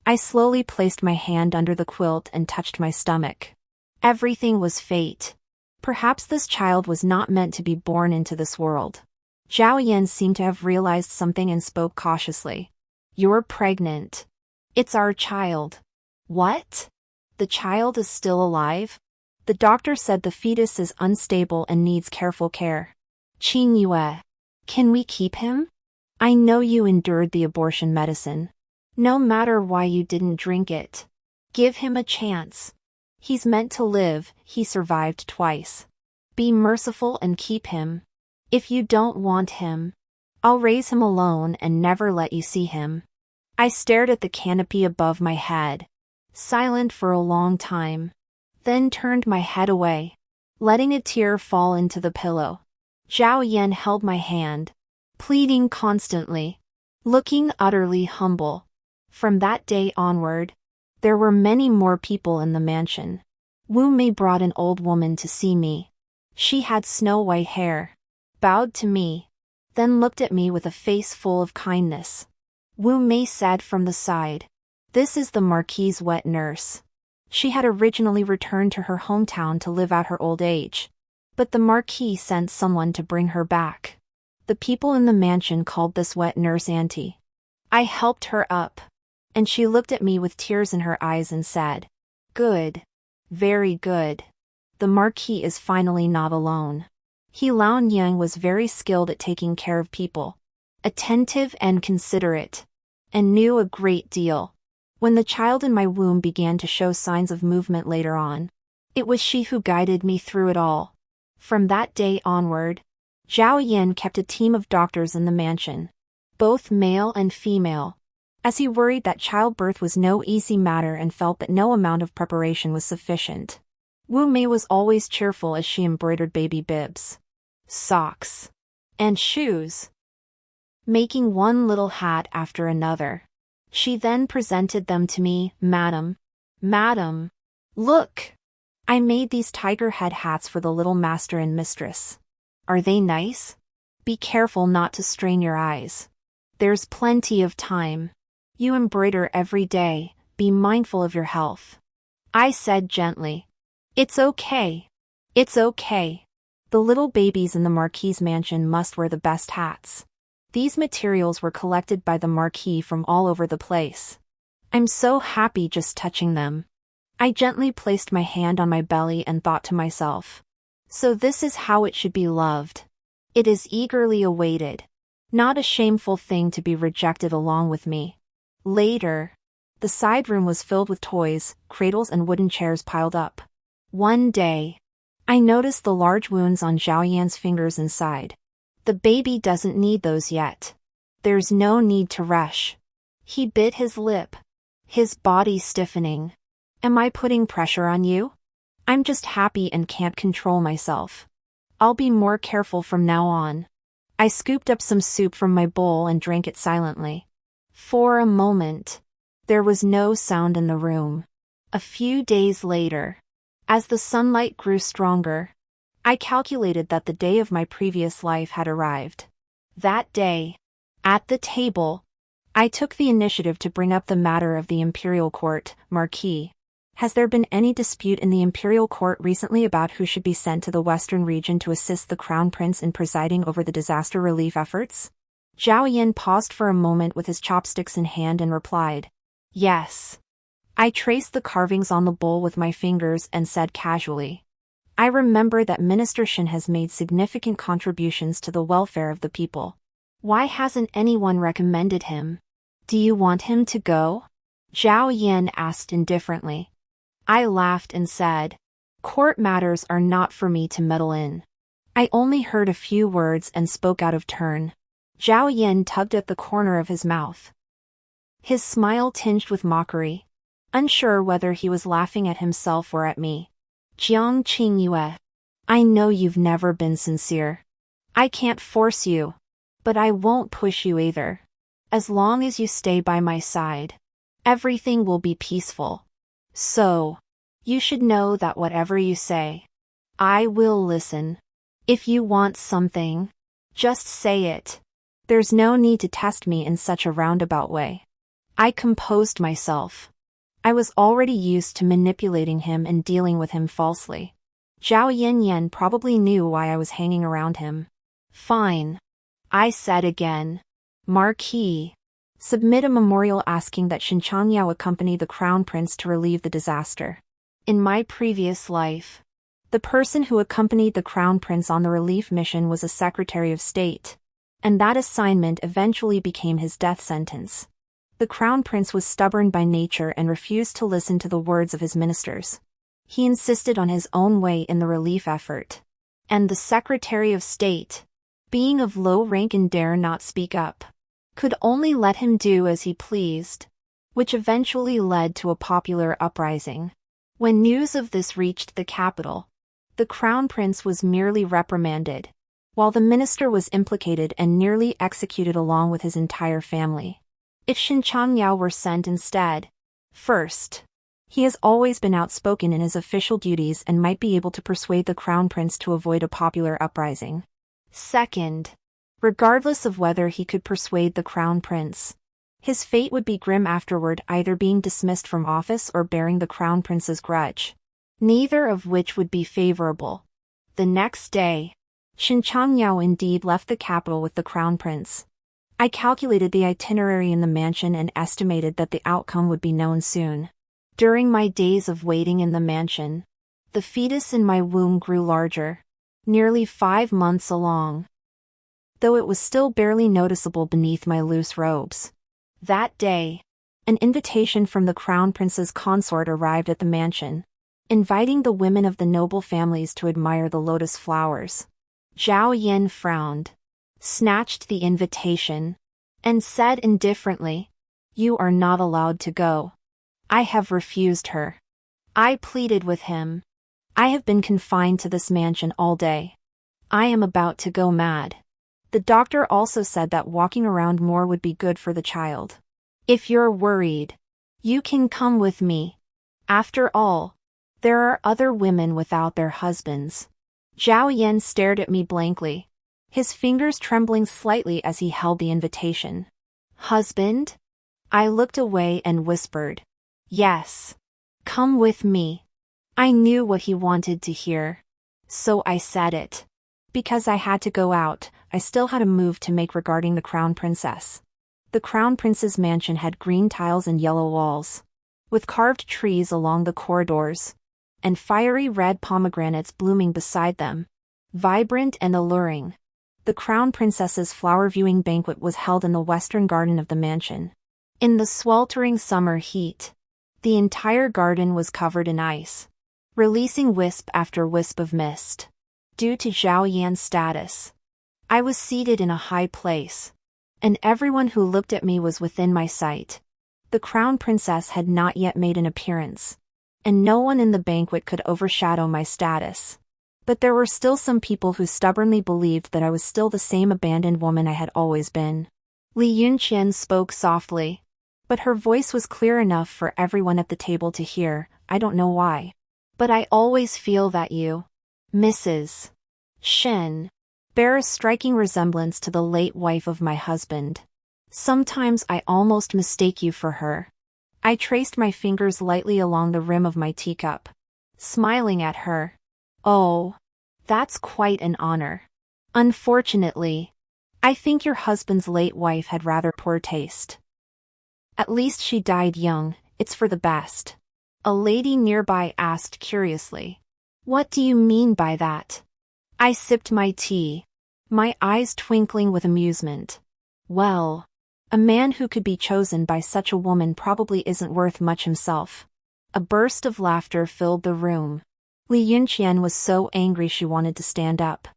I slowly placed my hand under the quilt and touched my stomach. Everything was fate. Perhaps this child was not meant to be born into this world. Zhao Yan seemed to have realized something and spoke cautiously. You're pregnant. It's our child. What? The child is still alive? The doctor said the fetus is unstable and needs careful care. Qing Yue, can we keep him? I know you endured the abortion medicine. No matter why you didn't drink it. Give him a chance. He's meant to live, he survived twice. Be merciful and keep him. If you don't want him, I'll raise him alone and never let you see him. I stared at the canopy above my head, silent for a long time, then turned my head away, letting a tear fall into the pillow. Zhao Yan held my hand, pleading constantly, looking utterly humble. From that day onward, there were many more people in the mansion. Wu Mei brought an old woman to see me. She had snow-white hair, bowed to me, then looked at me with a face full of kindness. Wu Mei said from the side, "This is the Marquis's wet nurse." She had originally returned to her hometown to live out her old age, but the Marquis sent someone to bring her back. The people in the mansion called this wet nurse Auntie. I helped her up, and she looked at me with tears in her eyes and said, "Good. Very good. The Marquis is finally not alone." He Laon Yang was very skilled at taking care of people, attentive and considerate, and knew a great deal. When the child in my womb began to show signs of movement later on, it was she who guided me through it all. From that day onward, Zhao Yan kept a team of doctors in the mansion, both male and female, as he worried that childbirth was no easy matter and felt that no amount of preparation was sufficient. Wu Mei was always cheerful as she embroidered baby bibs, socks, and shoes, making one little hat after another. She then presented them to me. Madam, look! I made these tiger head hats for the little master and mistress. Are they nice? Be careful not to strain your eyes. There's plenty of time. You embroider every day, be mindful of your health. I said gently. It's okay. It's okay. The little babies in the Marquis's mansion must wear the best hats. These materials were collected by the Marquis from all over the place. I'm so happy just touching them. I gently placed my hand on my belly and thought to myself. So this is how it should be loved. It is eagerly awaited. Not a shameful thing to be rejected along with me. Later, the side room was filled with toys, cradles and wooden chairs piled up. One day, I noticed the large wounds on Zhao Yan's fingers inside. The baby doesn't need those yet. There's no need to rush. He bit his lip, his body stiffening. Am I putting pressure on you? I'm just happy and can't control myself. I'll be more careful from now on. I scooped up some soup from my bowl and drank it silently. For a moment, there was no sound in the room. A few days later, as the sunlight grew stronger, I calculated that the day of my previous life had arrived. That day, at the table, I took the initiative to bring up the matter of the imperial court. Marquis, has there been any dispute in the imperial court recently about who should be sent to the western region to assist the crown prince in presiding over the disaster relief efforts? Zhao Yan paused for a moment with his chopsticks in hand and replied, Yes. I traced the carvings on the bowl with my fingers and said casually, I remember that Minister Shen has made significant contributions to the welfare of the people. Why hasn't anyone recommended him? Do you want him to go? Zhao Yan asked indifferently. I laughed and said, Court matters are not for me to meddle in. I only heard a few words and spoke out of turn. Zhao Yan tugged at the corner of his mouth. His smile tinged with mockery, unsure whether he was laughing at himself or at me. Jiang Qingyue, I know you've never been sincere. I can't force you, but I won't push you either. As long as you stay by my side, everything will be peaceful. So, you should know that whatever you say, I will listen. If you want something, just say it. There's no need to test me in such a roundabout way. I composed myself. I was already used to manipulating him and dealing with him falsely. Zhao Yan probably knew why I was hanging around him. Fine. I said again. Marquis, submit a memorial asking that Shen Changyao accompany the crown prince to relieve the disaster. In my previous life, the person who accompanied the crown prince on the relief mission was a secretary of state, and that assignment eventually became his death sentence. The crown prince was stubborn by nature and refused to listen to the words of his ministers. He insisted on his own way in the relief effort. And the secretary of state, being of low rank and dare not speak up, could only let him do as he pleased, which eventually led to a popular uprising. When news of this reached the capital, the crown prince was merely reprimanded, while the minister was implicated and nearly executed along with his entire family. If Shen Changyao were sent instead, first, he has always been outspoken in his official duties and might be able to persuade the crown prince to avoid a popular uprising. Second, regardless of whether he could persuade the crown prince, his fate would be grim afterward, either being dismissed from office or bearing the crown prince's grudge, neither of which would be favorable. The next day, Shen Changyao indeed left the capital with the crown prince. I calculated the itinerary in the mansion and estimated that the outcome would be known soon. During my days of waiting in the mansion, the fetus in my womb grew larger, nearly 5 months along, though it was still barely noticeable beneath my loose robes. That day, an invitation from the crown prince's consort arrived at the mansion, inviting the women of the noble families to admire the lotus flowers. Zhao Yan frowned, snatched the invitation, and said indifferently, You are not allowed to go. I have refused her. I pleaded with him. I have been confined to this mansion all day. I am about to go mad. The doctor also said that walking around more would be good for the child. If you're worried, you can come with me. After all, there are other women without their husbands. Zhao Yan stared at me blankly, his fingers trembling slightly as he held the invitation. Husband? I looked away and whispered, yes. Come with me. I knew what he wanted to hear. So I said it. Because I had to go out, I still had a move to make regarding the crown princess. The crown prince's mansion had green tiles and yellow walls, with carved trees along the corridors, and fiery red pomegranates blooming beside them, vibrant and alluring. The crown princess's flower viewing banquet was held in the western garden of the mansion. In the sweltering summer heat, the entire garden was covered in ice, releasing wisp after wisp of mist. Due to Zhao Yan's status, I was seated in a high place, and everyone who looked at me was within my sight. The crown princess had not yet made an appearance, and no one in the banquet could overshadow my status. But there were still some people who stubbornly believed that I was still the same abandoned woman I had always been. Li Yunqian spoke softly, but her voice was clear enough for everyone at the table to hear. I don't know why, but I always feel that you, Mrs. Shen, bear a striking resemblance to the late wife of my husband. Sometimes I almost mistake you for her. I traced my fingers lightly along the rim of my teacup, smiling at her. Oh, that's quite an honor. Unfortunately, I think your husband's late wife had rather poor taste. At least she died young, it's for the best. A lady nearby asked curiously. What do you mean by that? I sipped my tea, my eyes twinkling with amusement. Well, a man who could be chosen by such a woman probably isn't worth much himself. A burst of laughter filled the room. Li Yunqian was so angry she wanted to stand up.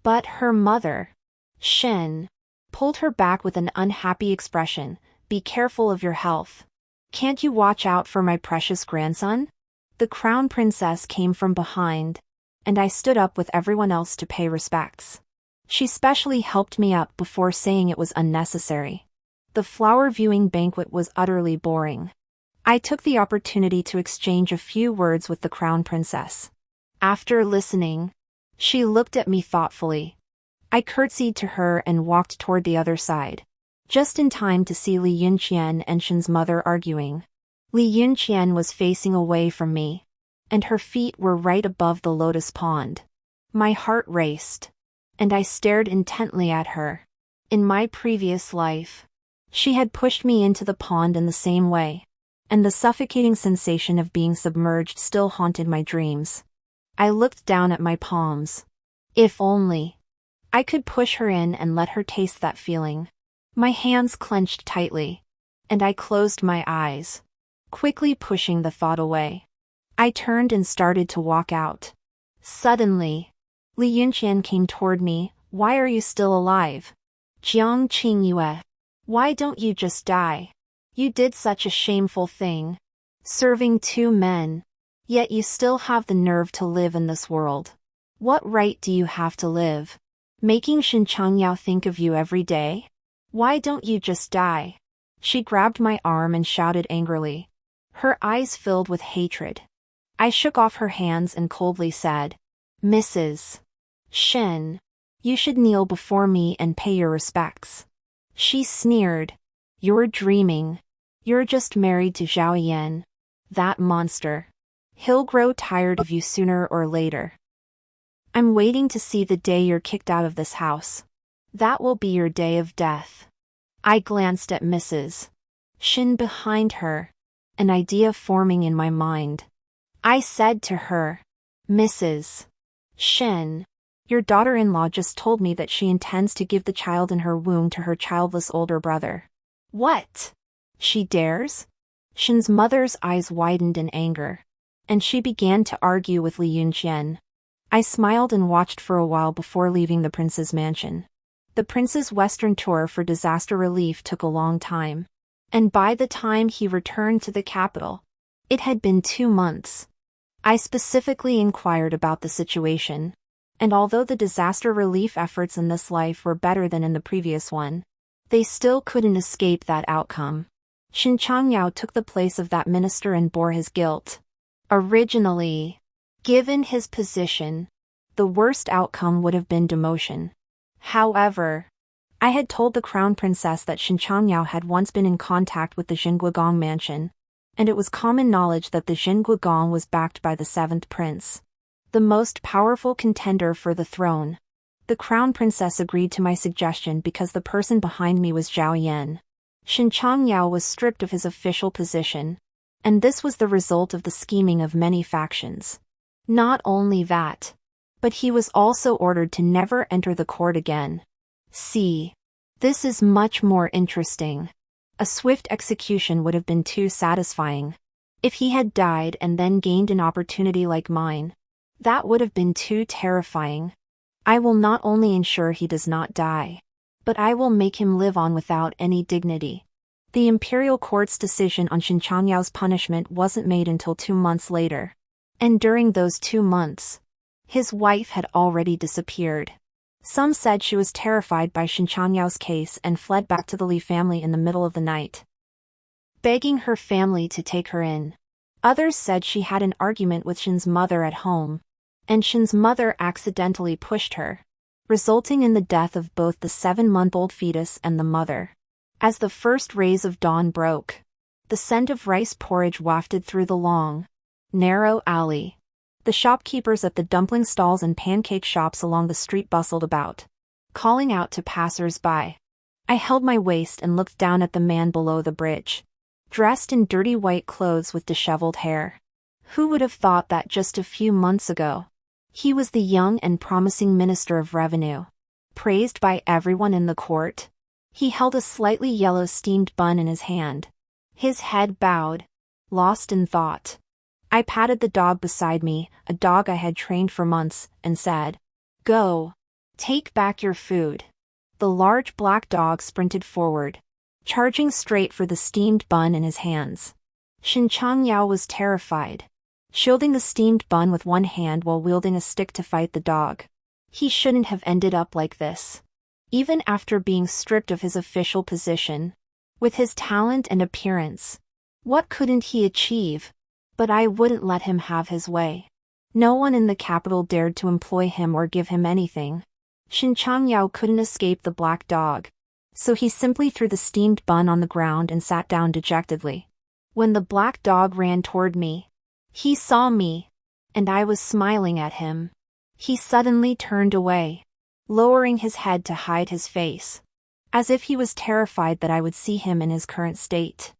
But her mother, Shen, pulled her back with an unhappy expression. Be careful of your health. Can't you watch out for my precious grandson? The crown princess came from behind, and I stood up with everyone else to pay respects. She specially helped me up before saying it was unnecessary. The flower viewing banquet was utterly boring. I took the opportunity to exchange a few words with the crown princess. After listening, she looked at me thoughtfully. I curtsied to her and walked toward the other side, just in time to see Li Yunqian and Shen's mother arguing. Li Yunqian was facing away from me, and her feet were right above the lotus pond. My heart raced, and I stared intently at her. In my previous life, she had pushed me into the pond in the same way, and the suffocating sensation of being submerged still haunted my dreams. I looked down at my palms. If only I could push her in and let her taste that feeling. My hands clenched tightly, and I closed my eyes, quickly pushing the thought away. I turned and started to walk out. Suddenly, Li Yunqian came toward me. Why are you still alive? Jiang Qingyue, why don't you just die? You did such a shameful thing, serving two men, yet you still have the nerve to live in this world. What right do you have to live? Making Shen Changyao think of you every day? Why don't you just die? She grabbed my arm and shouted angrily, her eyes filled with hatred. I shook off her hands and coldly said, Mrs. Shen, you should kneel before me and pay your respects. She sneered. You're dreaming. You're just married to Zhao Yan. That monster. He'll grow tired of you sooner or later. I'm waiting to see the day you're kicked out of this house. That will be your day of death. I glanced at Mrs. Shen behind her, an idea forming in my mind. I said to her, Mrs. Shen, your daughter-in-law just told me that she intends to give the child in her womb to her childless older brother. What? She dares? Shen's mother's eyes widened in anger, and she began to argue with Li Yunqian. I smiled and watched for a while before leaving the prince's mansion. The prince's western tour for disaster relief took a long time, and by the time he returned to the capital, it had been 2 months. I specifically inquired about the situation, And although the disaster relief efforts in this life were better than in the previous one, they still couldn't escape that outcome. Shen Changyao took the place of that minister and bore his guilt. Originally, given his position, the worst outcome would have been demotion. However, I had told the crown princess that Shen Changyao had once been in contact with the Jingguigong mansion, and it was common knowledge that the Jingguigong was backed by the seventh prince, the most powerful contender for the throne. The crown princess agreed to my suggestion because the person behind me was Zhao Yan. Shen Changyao was stripped of his official position, and this was the result of the scheming of many factions. Not only that, but he was also ordered to never enter the court again. See, this is much more interesting. A swift execution would have been too satisfying. If he had died and then gained an opportunity like mine, that would have been too terrifying. I will not only ensure he does not die, but I will make him live on without any dignity. The imperial court's decision on Shen Changyao's punishment wasn't made until 2 months later. And during those 2 months, his wife had already disappeared. Some said she was terrified by Shen Changyao's case and fled back to the Li family in the middle of the night, begging her family to take her in. Others said she had an argument with Shen's mother at home, and Shen's mother accidentally pushed her, resulting in the death of both the 7-month-old fetus and the mother. As the first rays of dawn broke, the scent of rice porridge wafted through the long, narrow alley. The shopkeepers at the dumpling stalls and pancake shops along the street bustled about, calling out to passers-by. I held my waist and looked down at the man below the bridge, dressed in dirty white clothes with disheveled hair. Who would have thought that just a few months ago, he was the young and promising Minister of Revenue, praised by everyone in the court? He held a slightly yellow steamed bun in his hand, his head bowed, lost in thought. I patted the dog beside me, a dog I had trained for months, and said, "Go. Take back your food." The large black dog sprinted forward, charging straight for the steamed bun in his hands. Shen Changyao was terrified, shielding the steamed bun with one hand while wielding a stick to fight the dog. He shouldn't have ended up like this. Even after being stripped of his official position, with his talent and appearance, what couldn't he achieve? But I wouldn't let him have his way. No one in the capital dared to employ him or give him anything. Shen Changyao couldn't escape the black dog, so he simply threw the steamed bun on the ground and sat down dejectedly. When the black dog ran toward me, he saw me, and I was smiling at him. He suddenly turned away, lowering his head to hide his face, as if he was terrified that I would see him in his current state.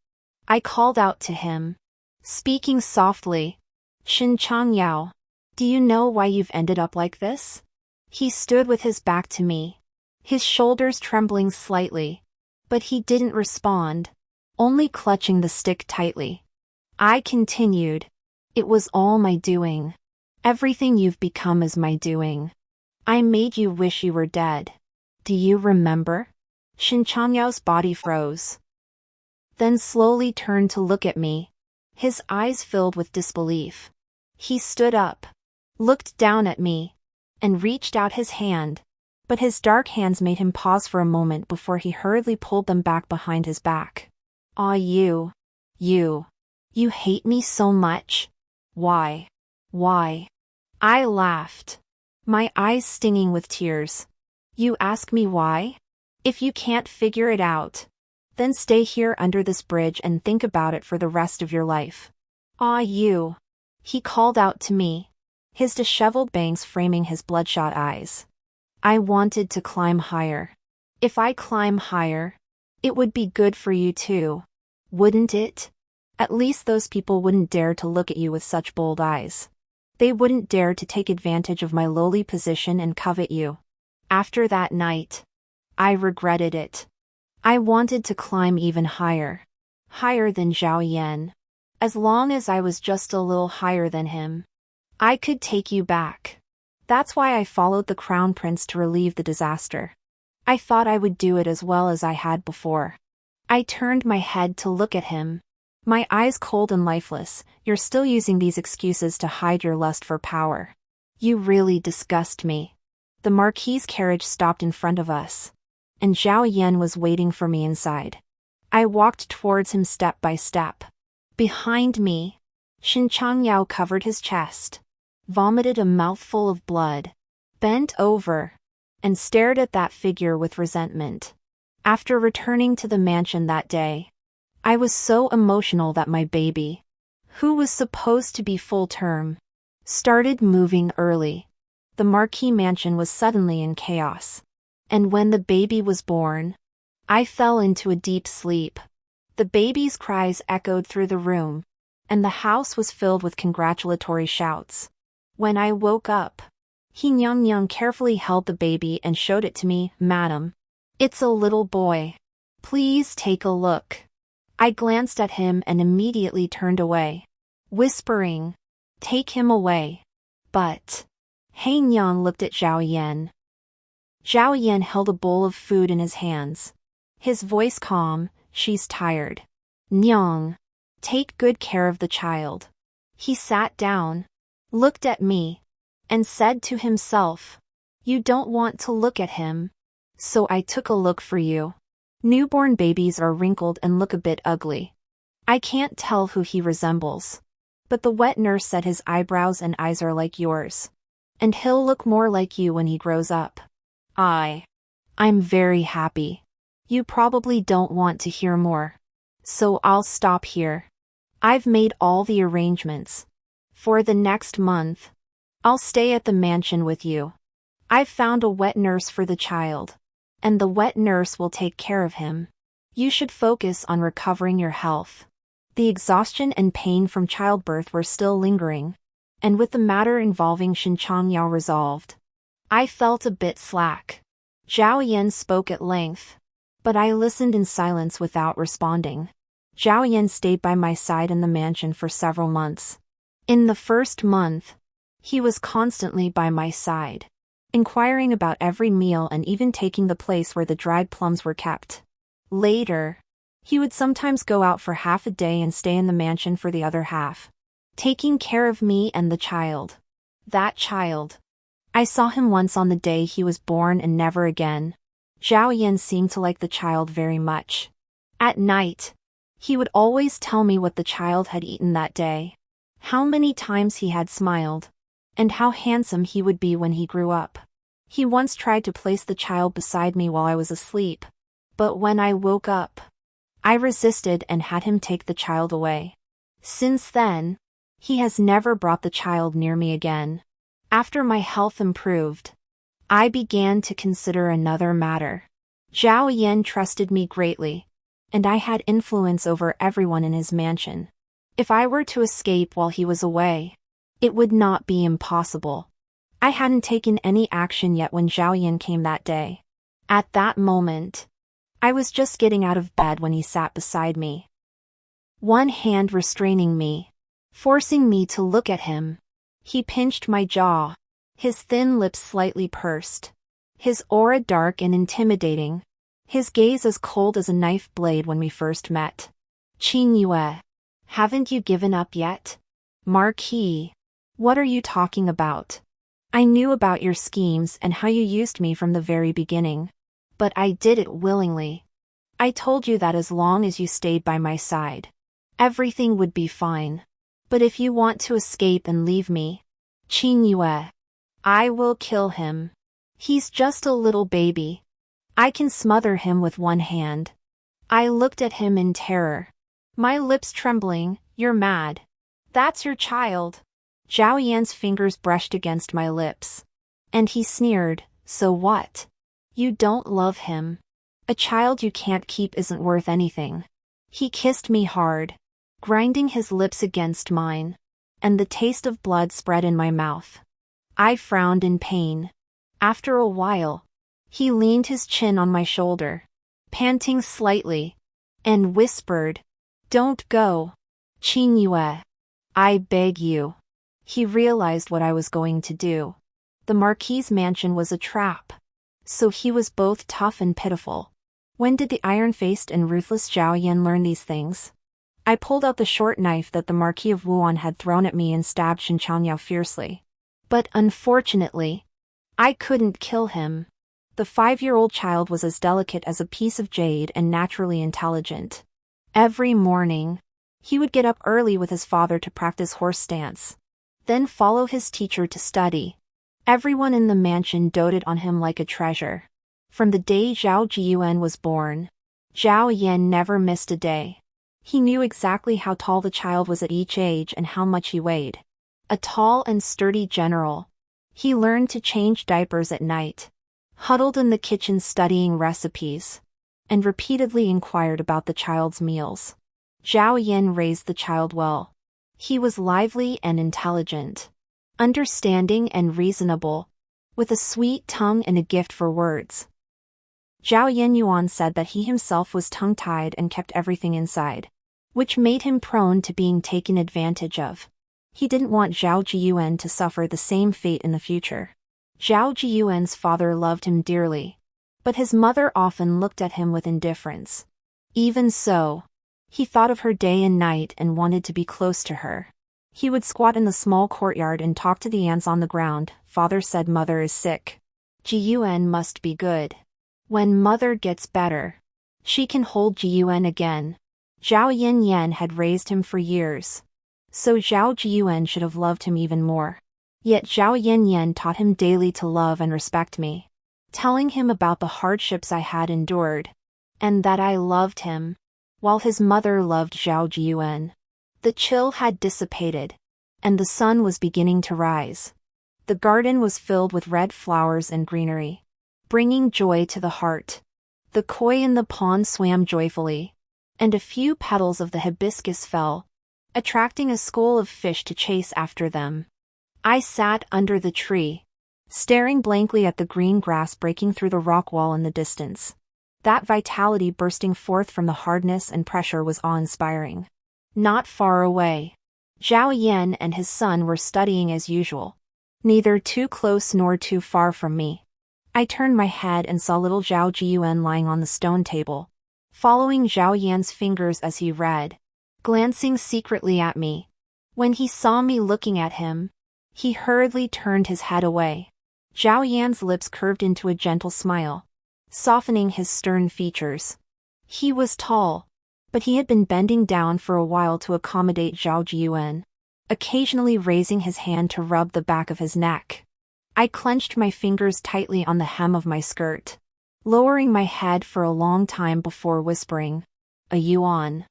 I called out to him, speaking softly, "Shen Changyao, do you know why you've ended up like this?" He stood with his back to me, his shoulders trembling slightly, but he didn't respond, only clutching the stick tightly. I continued, "It was all my doing. Everything you've become is my doing. I made you wish you were dead. Do you remember?" Shen Changyao's body froze, then slowly turned to look at me, his eyes filled with disbelief. He stood up, looked down at me, and reached out his hand, but his dark hands made him pause for a moment before he hurriedly pulled them back behind his back. "Ah, you hate me so much? Why? Why?" I laughed, my eyes stinging with tears. "You ask me why? If you can't figure it out, then stay here under this bridge and think about it for the rest of your life." "Ah, you," he called out to me, his disheveled bangs framing his bloodshot eyes. I wanted to climb higher. If I climb higher, it would be good for you too, wouldn't it? At least those people wouldn't dare to look at you with such bold eyes. They wouldn't dare to take advantage of my lowly position and covet you. After that night, I regretted it. I wanted to climb even higher. Higher than Zhao Yan. As long as I was just a little higher than him, I could take you back. That's why I followed the crown prince to relieve the disaster. I thought I would do it as well as I had before. I turned my head to look at him, my eyes cold and lifeless. "You're still using these excuses to hide your lust for power. You really disgust me. The Marquis's carriage stopped in front of us, and Zhao Yan was waiting for me inside. I walked towards him step by step. Behind me, Shen Changyao covered his chest, vomited a mouthful of blood, bent over, and stared at that figure with resentment. After returning to the mansion that day, I was so emotional that my baby, who was supposed to be full term, started moving early. The Marquis mansion was suddenly in chaos. And when the baby was born, I fell into a deep sleep. The baby's cries echoed through the room, and the house was filled with congratulatory shouts. When I woke up, He Nyang carefully held the baby and showed it to me. Madam, it's a little boy. Please take a look. I glanced at him and immediately turned away, whispering, take him away. But He Nyang looked at Zhao Yan. Zhao Yan held a bowl of food in his hands. His voice calm, she's tired. Nyang, take good care of the child. He sat down, looked at me, and said to himself, you don't want to look at him, so I took a look for you. Newborn babies are wrinkled and look a bit ugly. I can't tell who he resembles, but the wet nurse said his eyebrows and eyes are like yours, and he'll look more like you when he grows up. I'm very happy. You probably don't want to hear more, so I'll stop here. I've made all the arrangements. For the next month, I'll stay at the mansion with you. I've found a wet nurse for the child, and the wet nurse will take care of him. You should focus on recovering your health. The exhaustion and pain from childbirth were still lingering, and with the matter involving Shen Changyao resolved, I felt a bit slack. Zhao Yan spoke at length, but I listened in silence without responding. Zhao Yan stayed by my side in the mansion for several months. In the first month, he was constantly by my side, inquiring about every meal and even taking the place where the dried plums were kept. Later, he would sometimes go out for half a day and stay in the mansion for the other half, taking care of me and the child. That child. I saw him once on the day he was born and never again. Zhao Yan seemed to like the child very much. At night, he would always tell me what the child had eaten that day, how many times he had smiled, and how handsome he would be when he grew up. He once tried to place the child beside me while I was asleep, but when I woke up, I resisted and had him take the child away. Since then, he has never brought the child near me again. After my health improved, I began to consider another matter. Zhao Yan trusted me greatly, and I had influence over everyone in his mansion. If I were to escape while he was away, it would not be impossible. I hadn't taken any action yet when Zhao Yan came that day. At that moment, I was just getting out of bed when he sat beside me, one hand restraining me, forcing me to look at him. He pinched my jaw, his thin lips slightly pursed, his aura dark and intimidating, his gaze as cold as a knife blade when we first met. Qin Yue, haven't you given up yet? Marquis, what are you talking about? I knew about your schemes and how you used me from the very beginning, but I did it willingly. I told you that as long as you stayed by my side, everything would be fine. But if you want to escape and leave me, Qin Yue, I will kill him. He's just a little baby. I can smother him with one hand. I looked at him in terror, my lips trembling. You're mad. That's your child. Zhao Yan's fingers brushed against my lips, and he sneered, so what? You don't love him. A child you can't keep isn't worth anything. He kissed me hard, grinding his lips against mine, and the taste of blood spread in my mouth. I frowned in pain. After a while, he leaned his chin on my shoulder, panting slightly, and whispered, don't go. Qin Yue, I beg you. He realized what I was going to do. The Marquis's mansion was a trap, so he was both tough and pitiful. When did the iron-faced and ruthless Zhao Yan learn these things? I pulled out the short knife that the Marquis of Wuan had thrown at me and stabbed Shen Changyao fiercely. But unfortunately, I couldn't kill him. The 5-year-old child was as delicate as a piece of jade and naturally intelligent. Every morning, he would get up early with his father to practice horse stance, then follow his teacher to study. Everyone in the mansion doted on him like a treasure. From the day Zhao Jiyuan was born, Zhao Yan never missed a day. He knew exactly how tall the child was at each age and how much he weighed. A tall and sturdy general, he learned to change diapers at night, huddled in the kitchen studying recipes, and repeatedly inquired about the child's meals. Zhao Yan raised the child well. He was lively and intelligent, understanding and reasonable, with a sweet tongue and a gift for words. Zhao Yenyuan said that he himself was tongue-tied and kept everything inside, which made him prone to being taken advantage of. He didn't want Zhao Jiyuan to suffer the same fate in the future. Zhao Jiyuan's father loved him dearly, but his mother often looked at him with indifference. Even so, he thought of her day and night and wanted to be close to her. He would squat in the small courtyard and talk to the ants on the ground. Father said mother is sick. Jiyuan must be good. When mother gets better, she can hold Jiyuan again. Zhao Yanyan had raised him for years, so Zhao Jiyuan should have loved him even more. Yet Zhao Yanyan taught him daily to love and respect me, telling him about the hardships I had endured, and that I loved him, while his mother loved Zhao Jiyuan. The chill had dissipated, and the sun was beginning to rise. The garden was filled with red flowers and greenery, bringing joy to the heart. The koi in the pond swam joyfully, and a few petals of the hibiscus fell, attracting a school of fish to chase after them. I sat under the tree, staring blankly at the green grass breaking through the rock wall in the distance. That vitality bursting forth from the hardness and pressure was awe-inspiring. Not far away, Zhao Yan and his son were studying as usual, neither too close nor too far from me. I turned my head and saw little Zhao Jiyuan lying on the stone table, following Zhao Yan's fingers as he read, glancing secretly at me. When he saw me looking at him, he hurriedly turned his head away. Zhao Yan's lips curved into a gentle smile, softening his stern features. He was tall, but he had been bending down for a while to accommodate Zhao Jiyuan, occasionally raising his hand to rub the back of his neck. I clenched my fingers tightly on the hem of my skirt, lowering my head for a long time before whispering, "A yuan."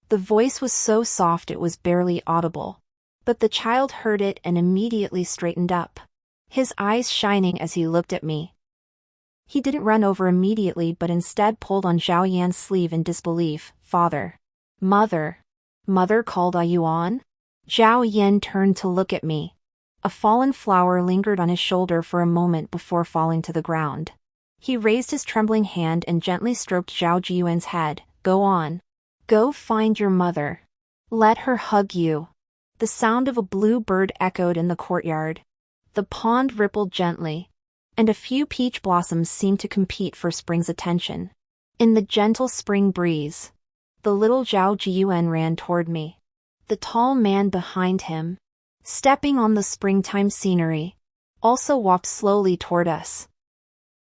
The voice was so soft it was barely audible, but the child heard it and immediately straightened up, his eyes shining as he looked at me. He didn't run over immediately but instead pulled on Zhao Yan's sleeve in disbelief. "Father." "Mother." "Mother called a yuan?" Zhao Yan turned to look at me. A fallen flower lingered on his shoulder for a moment before falling to the ground. He raised his trembling hand and gently stroked Zhao Jiyuan's head. "Go on. Go find your mother. Let her hug you." The sound of a blue bird echoed in the courtyard. The pond rippled gently, and a few peach blossoms seemed to compete for spring's attention. In the gentle spring breeze, the little Zhao Jiyuan ran toward me. The tall man behind him, stepping on the springtime scenery, also walked slowly toward us.